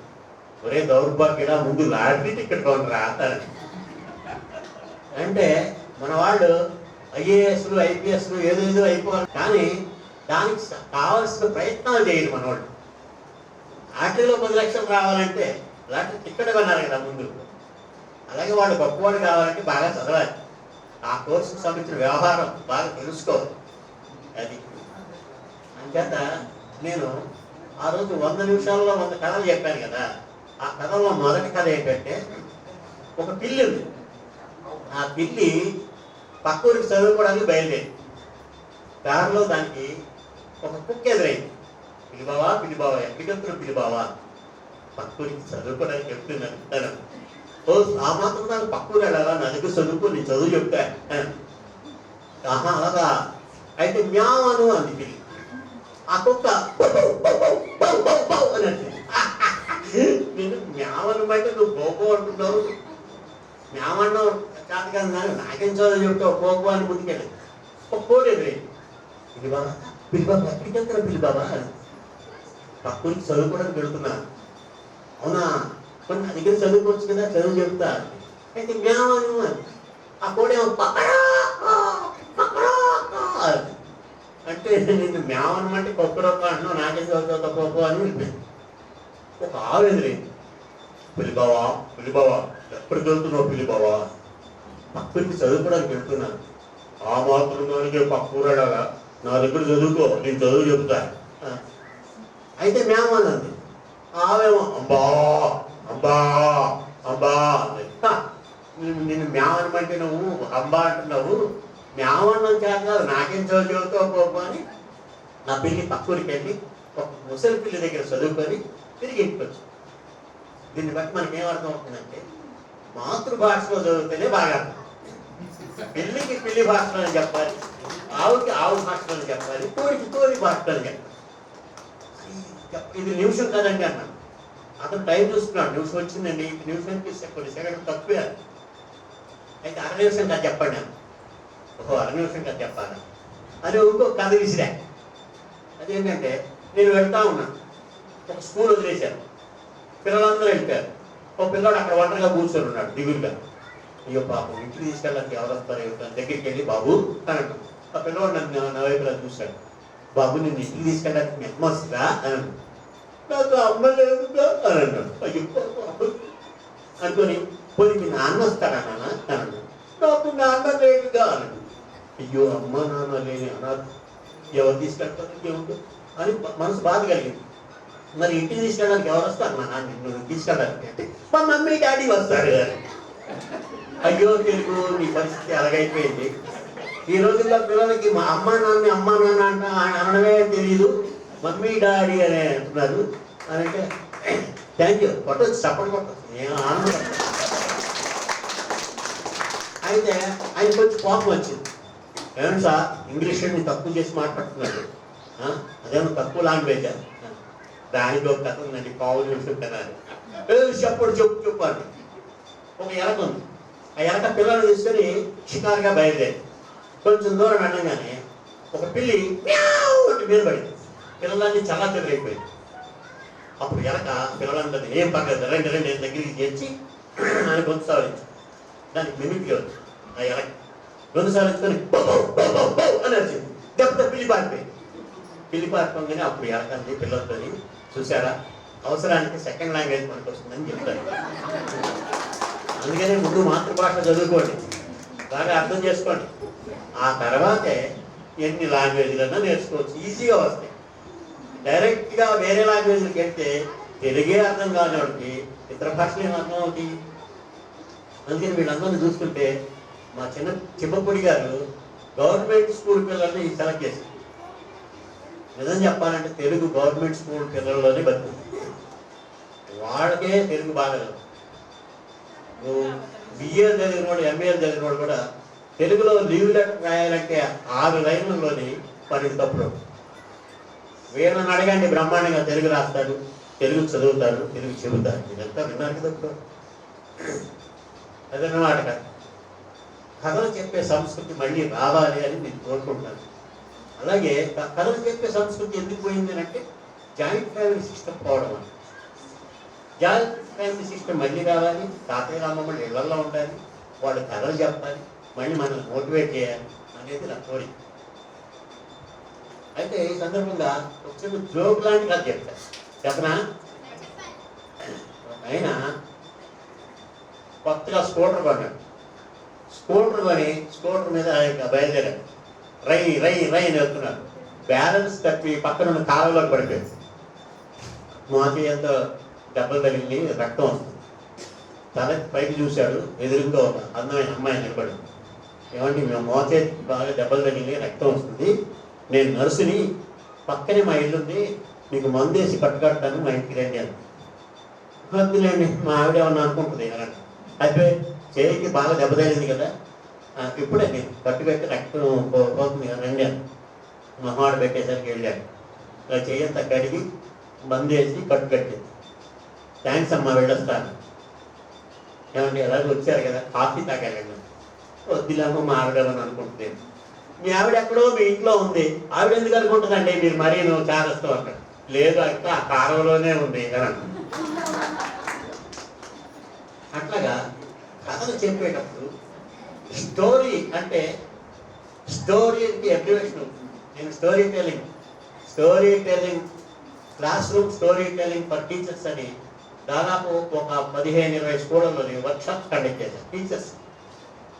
ఒరే దౌర్భాగ్యడా, ముందు లాటరీ టికెట్ కొనరా అంటే మన వాళ్ళు ఐఏఎస్లు ఐపీఎస్లు ఏదేదో అయిపోవాలి, కానీ దానికి కావాల్సిన ప్రయత్నాలు చేయరు మన వాళ్ళు. లాటరీలో 10 లక్షలు రావాలంటే లాటరీ టికెట్ కొన్నారు కదా ముందు. అలాగే వాళ్ళు గొప్పవాడు కావాలంటే బాగా చదవాలి, ఆ కోర్సుకు సంబంధించిన వ్యవహారం బాగా తెలుసుకోవాలి. అది అంచేత నేను ఆ రోజు 100 నిమిషాల్లో 100 కథలు చెప్పాను కదా. ఆ కథలో మొదటి కథ ఏంటంటే, ఒక పిల్లి ఉంది. ఆ పిల్లి పక్కూరికి చదువుకోవడానికి బయలుదేరి దారిలో దానికి ఒక కుక్క ఎదురైంది. పిలిబావా ఎక్కడికి వెళ్తున్నావు పిలిబావా? పక్కూరికి చదువుకోవడానికి చెప్తున్నాను తను. ఓ ఆ మాత్రం నాకు పక్కూరు వెళ్ళాలా? నా దగ్గర చదువుకో, నేను చదువు చెప్తా. ఆహా అలాగా, అయితే మ్యావను అంది పిల్లి. ఆ కుక్క అని అంటే నేను మ్యావను బయట నువ్వు పోపో అంటున్నావు, మ్యావన్నావు కాదు కదా, నాకేం చదువు చెప్తావు పోపో అని ముందుకెళ్ళి ఒక కోడి ఎదురైంది. పిలిబాబా ఎక్కడికి వెళ్తారా పిలిబాబా అని. పక్కూరికి చదువుకోవడానికి వెళ్తున్నాను. అవునా, మరి నా దగ్గర చదువుకోవచ్చు కదా, చదువు చెప్తా. అయితే మ్యావను అని. ఆ కోడి ఏమో అంటే నేను మ్యావనమంటే కొక్కరొక్క అంటున్నావు, నాకేం చదువుతా పోపో అని వెళ్ళిపోయింది. ఒక ఆవు ఎదురైంది. పిలిబావా ఎక్కడికి వెళ్తున్నావు పిలిబావా? పక్కూరికి చదువుకోవడానికి వెళ్తున్నాను. ఆ మాత్రంలోనికి పక్కూరడాగా నా దగ్గర చదువుకో, నేను చదువు చెప్తా. అయితే మ్యామ్ అన్నది. ఆవేమో అంబా అంబా అంబా అంది. నిన్ను మ్యావనమంటే నువ్వు అంబా అంటున్నావు, మ్యావన్నం చేత నాకేం చదువుతావు పోపు అని నా పిల్లి పక్కూరికి వెళ్ళి ఒక ముసలి పిల్లి దగ్గర చదువుకొని తిరిగి ఇంటికొచ్చు. దీన్ని బట్టి మనకి ఏమర్థం అవుతుందంటే మాతృభాషలో చదివితేనే బాగా అర్థం. పిల్లికి పిల్లి భాషలో చెప్పాలి, ఆవుకి ఆవు భాషలో చెప్పాలి, కోడికి కోడి భాషలో చెప్పాలి. ఇది నిమిషం కదండి అన్నాను. అతను టైం చూసుకున్నాడు, నిమిషం వచ్చిందండి, నిమిషానికి కొన్ని సెకండ్ తక్కువే. అయితే అర నిమిషం కాదు చెప్పండి అన్న. ఓహో అర నిమిషం కాదు చెప్పాలి అని ఇంకో కథ విసిరా. అదేంటంటే నేను వెళ్తా ఉన్నాను, ఒక స్కూల్ వదిలేశాను, పిల్లలందరూ వెళ్ళిపోయారు. ఒక పిల్లవాడు అక్కడ ఒంటరిగా కూర్చొని ఉన్నాడు దిగులుగా. అయ్యో పాపం ఇంటికి తీసుకెళ్ళడానికి ఎవరు వస్తారు దగ్గరికి వెళ్ళి బాబు అని అంటాం. ఆ పిల్లవాడు నన్ను నా వైపులా చూశాడు. బాబు నిన్ను ఇంటికి తీసుకెళ్ళడానికి మీ అమ్మ వస్తుందా అని అన్నాడు. నాకు అమ్మ లేదుగా అని అన్నాడు. అయ్యో బాబు అనుకొని పోయి మీ నాన్న వస్తాడా నాన్న అని అన్నాడు. నాకు నాన్న లేదుగా అన్నాడు. అయ్యో అమ్మ నాన్న లేని అనాథ ఎవరు తీసుకెళ్తారు ఏముంటుంది అని మనసు బాధ కలిగింది. మరి ఇంటికి తీసుకెళ్ళడానికి ఎవరు వస్తారు నా నాన్న నిన్ను తీసుకెళ్ళడానికి అంటే మా మమ్మీ డాడీ వస్తారు అని. అయ్యో తెలుగు నీ పరిస్థితి అలాగైపోయింది. ఈ రోజుల్లో పిల్లలకి మా అమ్మ నాన్న అంట అనడమే తెలియదు, మమ్మీ డాడీ అని అంటున్నారు అని అంటే థ్యాంక్ యూ కొట్టచ్చు, సపోర్ట్ కొట్టచ్చు, నేను ఆనందం. అయితే ఆయన కొంచెం కోపం వచ్చింది. ఏమన్నా సార్ ఇంగ్లీష్ ని తక్కువ చేసి మాట్లాడుతున్నాడు, అదేమో తక్కువ లాంగ్వేజ్ అని. దానికి ఒక కథ ఉందండి, పావులు నిమిషం కదా అని. చెప్పడు చెప్పండి. ఒక ఎలక ఉంది, ఆ ఎలక పిల్లలు తీసుకొని షికారుగా బయలుదేరి కొంచెం దూరం వెళ్ళగానే ఒక పిల్లి అంటే మీద పడింది. పిల్లలన్నీ చాలా చెదిరైపోయింది. అప్పుడు ఎలక పిల్లలందరినీ ఏం పర్లేదు రెండు దగ్గరికి చేర్చి ఆయన గొంతు సావరించు. దానికి మిమిక్రీ వచ్చు. ఆ ఎలక గొంతు సావరించుకొని అని వచ్చింది. దెబ్బతో పిల్లి పారిపోయింది. పిల్లి పారిపోగానే అప్పుడు ఎలకంది పిల్లలతో చూసారా అవసరానికి సెకండ్ లాంగ్వేజ్ మనకు వస్తుందని చెప్తారు. అందుకనే ముందు మాతృభాష చదువుకోండి, బాగా అర్థం చేసుకోండి. ఆ తర్వాతే ఎన్ని లాంగ్వేజ్లన్నా నేర్చుకోవచ్చు, ఈజీగా వస్తాయి. డైరెక్ట్గా వేరే లాంగ్వేజ్కి వెళ్తే తెలుగే అర్థం కానివాడికి ఇతర భాషలు ఏం అర్థం అవుతాయి. అందుకని వీళ్ళందరినీ చూస్తుంటే మా చిమ్మపొడి గారు గవర్నమెంట్ స్కూల్ పిల్లల్ని సెలెక్ట్ చేశారు. నిజం చెప్పాలంటే తెలుగు గవర్నమెంట్ స్కూల్ పిల్లల్లోనే బతుకుంది. వాళ్ళకే తెలుగు బాగా బిఏ చదివినోడు ఎంఏ చదివినోడు కూడా తెలుగులో లీవ్ లెటర్ రాయాలంటే 6 లైన్లలోని 12 తప్పులు. వీళ్ళని అడగండి బ్రహ్మాండంగా తెలుగు రాస్తారు, తెలుగు చదువుతారు, తెలుగు చెబుతారు. ఇదంతా విన్నారు కదా. అదన్నమాట కాదు. కథలు చెప్పే సంస్కృతి మళ్ళీ రావాలి అని నేను కోరుకుంటున్నాను. అలాగే కథలు చెప్పే సంస్కృతి ఎందుకు పోయింది అంటే జాయింట్ ఫ్యామిలీ సిస్టమ్ పోవడం అని. జాయింట్ ఫ్యామిలీ సిస్టమ్ మళ్ళీ రావాలి, తాతయ్య రామమ్మలు ఇళ్లలో ఉండాలి, వాళ్ళు కథలు చెప్పాలి, మళ్ళీ మనల్ని మోటివేట్ చేయాలి అనేది నా కోరిక. అయితే ఈ సందర్భంగా ఒక చిన్న జోక్ లాంటి కథ చెప్తాను, చెప్పనా? ఆయన కొత్తగా స్కూటర్ కొన్నాడు. స్కూటర్ మీద బయలుదేరాడు. రై అని వెళ్తున్నాడు. బ్యాలెన్స్ తప్పి పక్కన ఉన్న కాలంలోకి పడిపోయింది. మాకి ఎంత దెబ్బలు తగిలి రక్తం వస్తుంది. తల పైకి చూశాడు, ఎదురుగా ఒక అందమైన అమ్మాయి నిలబడి, ఏమంటే మేము మోచేతికి బాగా దెబ్బలు తగిలి రక్తం వస్తుంది, నేను నర్సుని, పక్కనే మా ఇల్లు ఉంది, మీకు మందేసి కట్టుకడతాను, మా ఇంటికి రండి అని. వద్దులేండి మా ఆవిడ ఏమన్నా అనుకుంటుంది అని. అయితే చేయికి బాగా దెబ్బ తగిలింది కదా, ఇప్పుడే నేను కట్టుకట్టి రక్తం పోతుంది రండి అని మొహమాట పెట్టేసరికి వెళ్ళాడు. ఇలా చేయంత కడిగి మందేసి కట్టుకట్టింది. థ్యాంక్స్ అమ్మా వెళ్ళొస్తాను. ఏమంటే ఎలాగో వచ్చారు కదా కాఫీ తాగాలండి. వద్దులేమో మా ఆవిడ ఏమని అనుకుంటుంది. మీ ఆవిడ ఎక్కడో మీ ఇంట్లో ఉంది, ఆవిడ ఎందుకు అనుకుంటుందండి మీరు మరీ నువ్వు చారస్తావు అక్కడ. లేదు అక్క ఆ కారంలోనే ఉంది అని అంటుంది. అట్లాగా కథలు చెప్పేటప్పుడు స్టోరీ అంటే స్టోరీకి అబ్రివేషన్ అవుతుంది. నేను story telling class room story telling for teachers అని దాదాపు ఒక 15-20 స్కూళ్ళలోని వర్క్షాప్స్ కండక్ట్ చేశారు.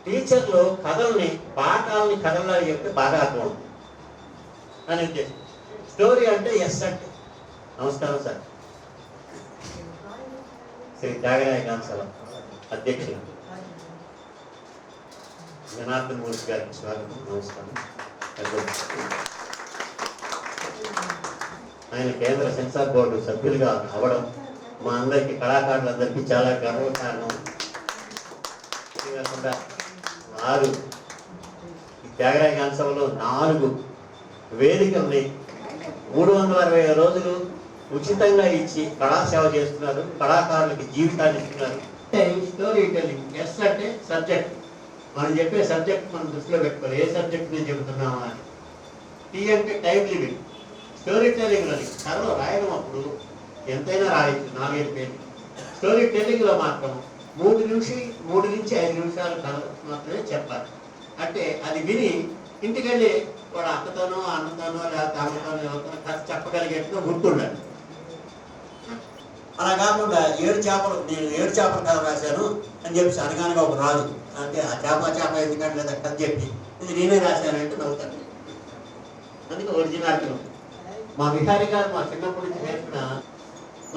టీచర్లు కథల్ని పాఠాలని కథల్లో చెప్తే బాగా అర్థం అవుతుంది అని ఉద్దేశం. స్టోరీ అంటే ఎస్ అంటే నమస్కారం సార్ శ్రీ త్యాగరాయ గాంసల అధ్యక్షులు జనార్దన్ మూర్తి గారికి స్వాగతం, నమస్కారం. ఆయన కేంద్ర సెన్సార్ బోర్డు సభ్యులుగా అవ్వడం మా అందరికీ కళాకారులందరికీ చాలా గర్వకారణం. కాకుండా వారు ఈ త్యాగరాయ గానసభలో 4 వేదికల్ని 360 రోజులు ఉచితంగా ఇచ్చి కళాసేవ చేస్తున్నారు. కళాకారులకి జీవితాన్ని ఇస్తున్నారు. స్టోరీ టెల్లింగ్, ఎస్ అంటే సబ్జెక్ట్, మనం చెప్పే సబ్జెక్ట్ మనం దృష్టిలో పెట్టుకోవాలి. ఏ సబ్జెక్ట్ నేను చెబుతున్నామా అని. టీ అంటే టైం లిమిట్. స్టోరీ టెల్లింగ్లోని కథలో రాయడం అప్పుడు ఎంతైనా రాయొచ్చు, 4-5 పేజీలు. స్టోరీ టెల్లింగ్లో మాత్రం 3 నుంచి 5 నిమిషాలు కథ మాత్రమే చెప్పాలి. అంటే అది విని ఇంటికెళ్ళి వాడు అక్కతోనో అన్నతోనో లేకపోతే అమ్మతోనో ఎవరితోనో కథ చెప్పగలిగేట్టుగా గుర్తుండాలి. అలా కాకుండా 7 చేపలు నేను 7 చేపల కథ రాశాను అని చెప్పి అనగానగా ఒక రాజు అంటే ఆ చేప ఎందుకంటే లేదా కథ చెప్పి ఇది నేనే రాశానంటే నవ్వుతాను. అందుకే ఒరిజినాలిటీ ఉంది. మా విహారీ గారు మా చిన్నప్పటి నుంచి నేర్పిన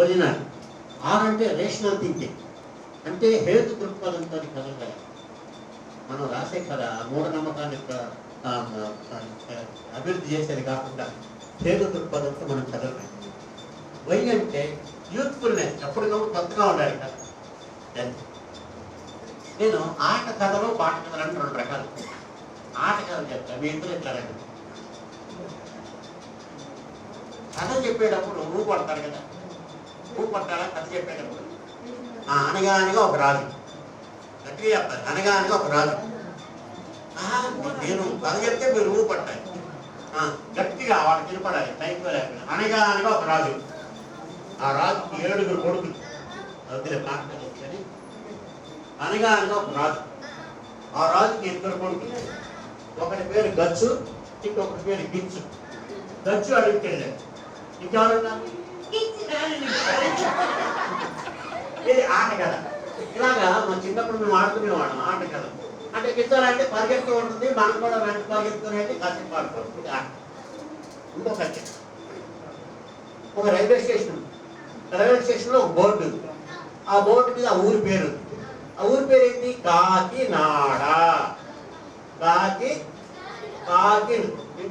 ఒరిజినాలిటీ. అంటే రేషనల్ థింకింగ్, అంటే హేతు దృక్పథంతో కథలు రాయాలి. మనం రాసే కథ మూఢనమ్మకాన్ని అభివృద్ధి చేసేది కాకుండా హేతు దృక్పథంతో మనం కథలు రాయాలి. వై అంటే యూత్ఫుల్నెస్, ఎప్పటికప్పుడు కొత్తగా ఉండాలి కథ. నేను ఆట కథలు పాట కథలు అంటే 2 రకాలు. ఆట కథలు చెప్తాను, మీ ఇద్దరు ఇట్లా రండి. కథ చెప్పేటప్పుడు ఊ పడతారు కదా, ఊ పట్టాలా కథ చెప్పేటప్పుడు. అనగానగా ఒక రాజు, గట్టిగా చెప్తారు. అనగానగా ఒక రాజు. నేను కథ చెప్తే మీరు ఊ పట్టాలి, గట్టిగా వాళ్ళకి వినపడాలి, టైంలో లేకుండా. అనగానగా ఒక రాజు, ఆ రాజుకి 7 కొడుకులు. వద్దులే మాట్లాడాలి. అనగానగా ఒక రాజు, ఆ రాజుకి 2 కొడుకులు. ఒకటి పేరు గచ్చు, ఇంకొకటి పేరు గిచ్చు. గచ్చు అడుగుతాడు, ఇంకెవరన్నా ఇది ఆట కథ. ఇలాగా మా చిన్నప్పుడు మేము ఆడుకునేవాళ్ళం ఆట కథ. అంటే గిచ్చాలంటే పరిగెత్తు ఉంటుంది, మనం కూడా వెంట పరిగెత్తుకునేది కాసేపు ఆడుకోవడం. ఇది ఆట. ఇంకొక ఒక రైల్వే స్టేషన్, రైల్వే స్టేషన్లో ఒక బోర్డు ఉంది. ఆ బోర్డు మీద ఆ ఊరి పేరు ఉంది. ఆ ఊరి పేరు ఏంటి? కాకినాడ. కాకి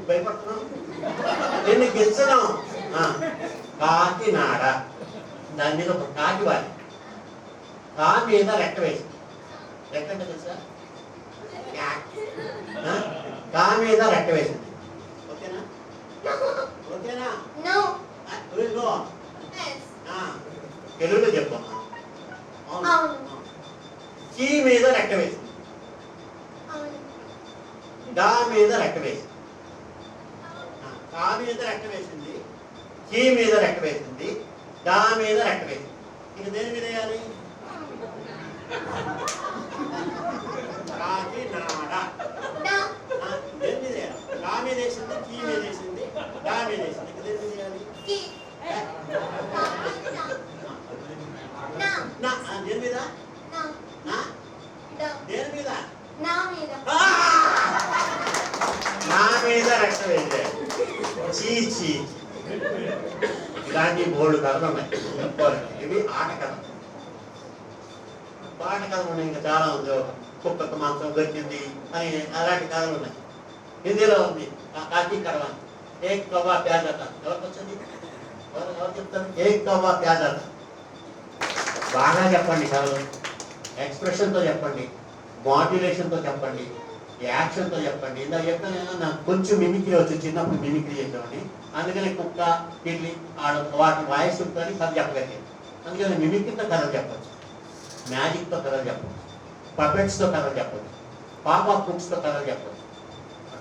భయపడుతున్నాం, నిన్ను గిచ్చడం. కాకినాడ. దాని మీద ఒక కాకి వాలి, కా మీద రెక్క వేసి, రెక్క అంటే తెలుసా? కా మీద రెక్క వేసింది. ఓకేనా? ఓకేనా? తెలుగులో చెప్పమ్మా. కీ మీద రెక్క వేసింది, డా మీద రెక్క వేసింది. కా మీద రెక్క వేసింది, కీ మీద రెక్క వేసింది, డా మీద రెక్క వేసింది. ఇక దేని మీద వేయాలి? కాకినాడ. దేని మీద వేయాలి? కా మీద వేసింది, కీ మీద వేసింది, డా మీద వేసింది. ఇక దేని మీద వేయాలి? దేని మీద? దేని మీద? నా మీద రెక్క వేసాడు. చీ. ఇలాంటి 3 కథలు ఉన్నాయి. ఇవి ఆట కథ. పాట కథలు ఉన్నాయి, ఇంకా చాలా ఉంది. కుక్కకు మాంసం దొరికింది అని అలాంటి కథలు ఉన్నాయి. హిందీలో ఉంది కాకి కడవ, ఏక్ కవ్వా ప్యాజాత. ఎవరికి వచ్చింది? ఎవరు చెప్తారు? ఏక్ కవ్వా ప్యాజాత. బాగా చెప్పండి కథలు, ఎక్స్ప్రెషన్తో చెప్పండి, మాడ్యులేషన్తో చెప్పండి, యాక్షన్తో చెప్పండి. ఇందాక చెప్పాను నాకు కొంచెం మిమిక్రీ వచ్చు, చిన్నప్పుడు మిమిక్రీ చేసేవాడిని. అందుకని కుక్క, పిల్లి వాటి వాయిస్ ఉంటుంది కథ చెప్పగలిగాను. అందుకని మిమిక్రీతో కథలు చెప్పచ్చు, మ్యాజిక్తో కథలు చెప్పచ్చు, పపెట్స్తో కథలు చెప్పచ్చు, పాప్ ఆఫ్ బుక్స్తో కథలు చెప్పచ్చు,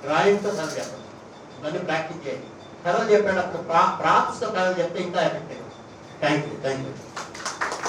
డ్రాయింగ్తో కథలు చెప్పచ్చు. ఇవన్నీ ప్రాక్టీస్ చేయండి. కథలు చెప్పేటప్పుడు ప్రాప్స్తో కథలు చెప్తే ఇంకా ఎఫెక్టివ్. Thank you.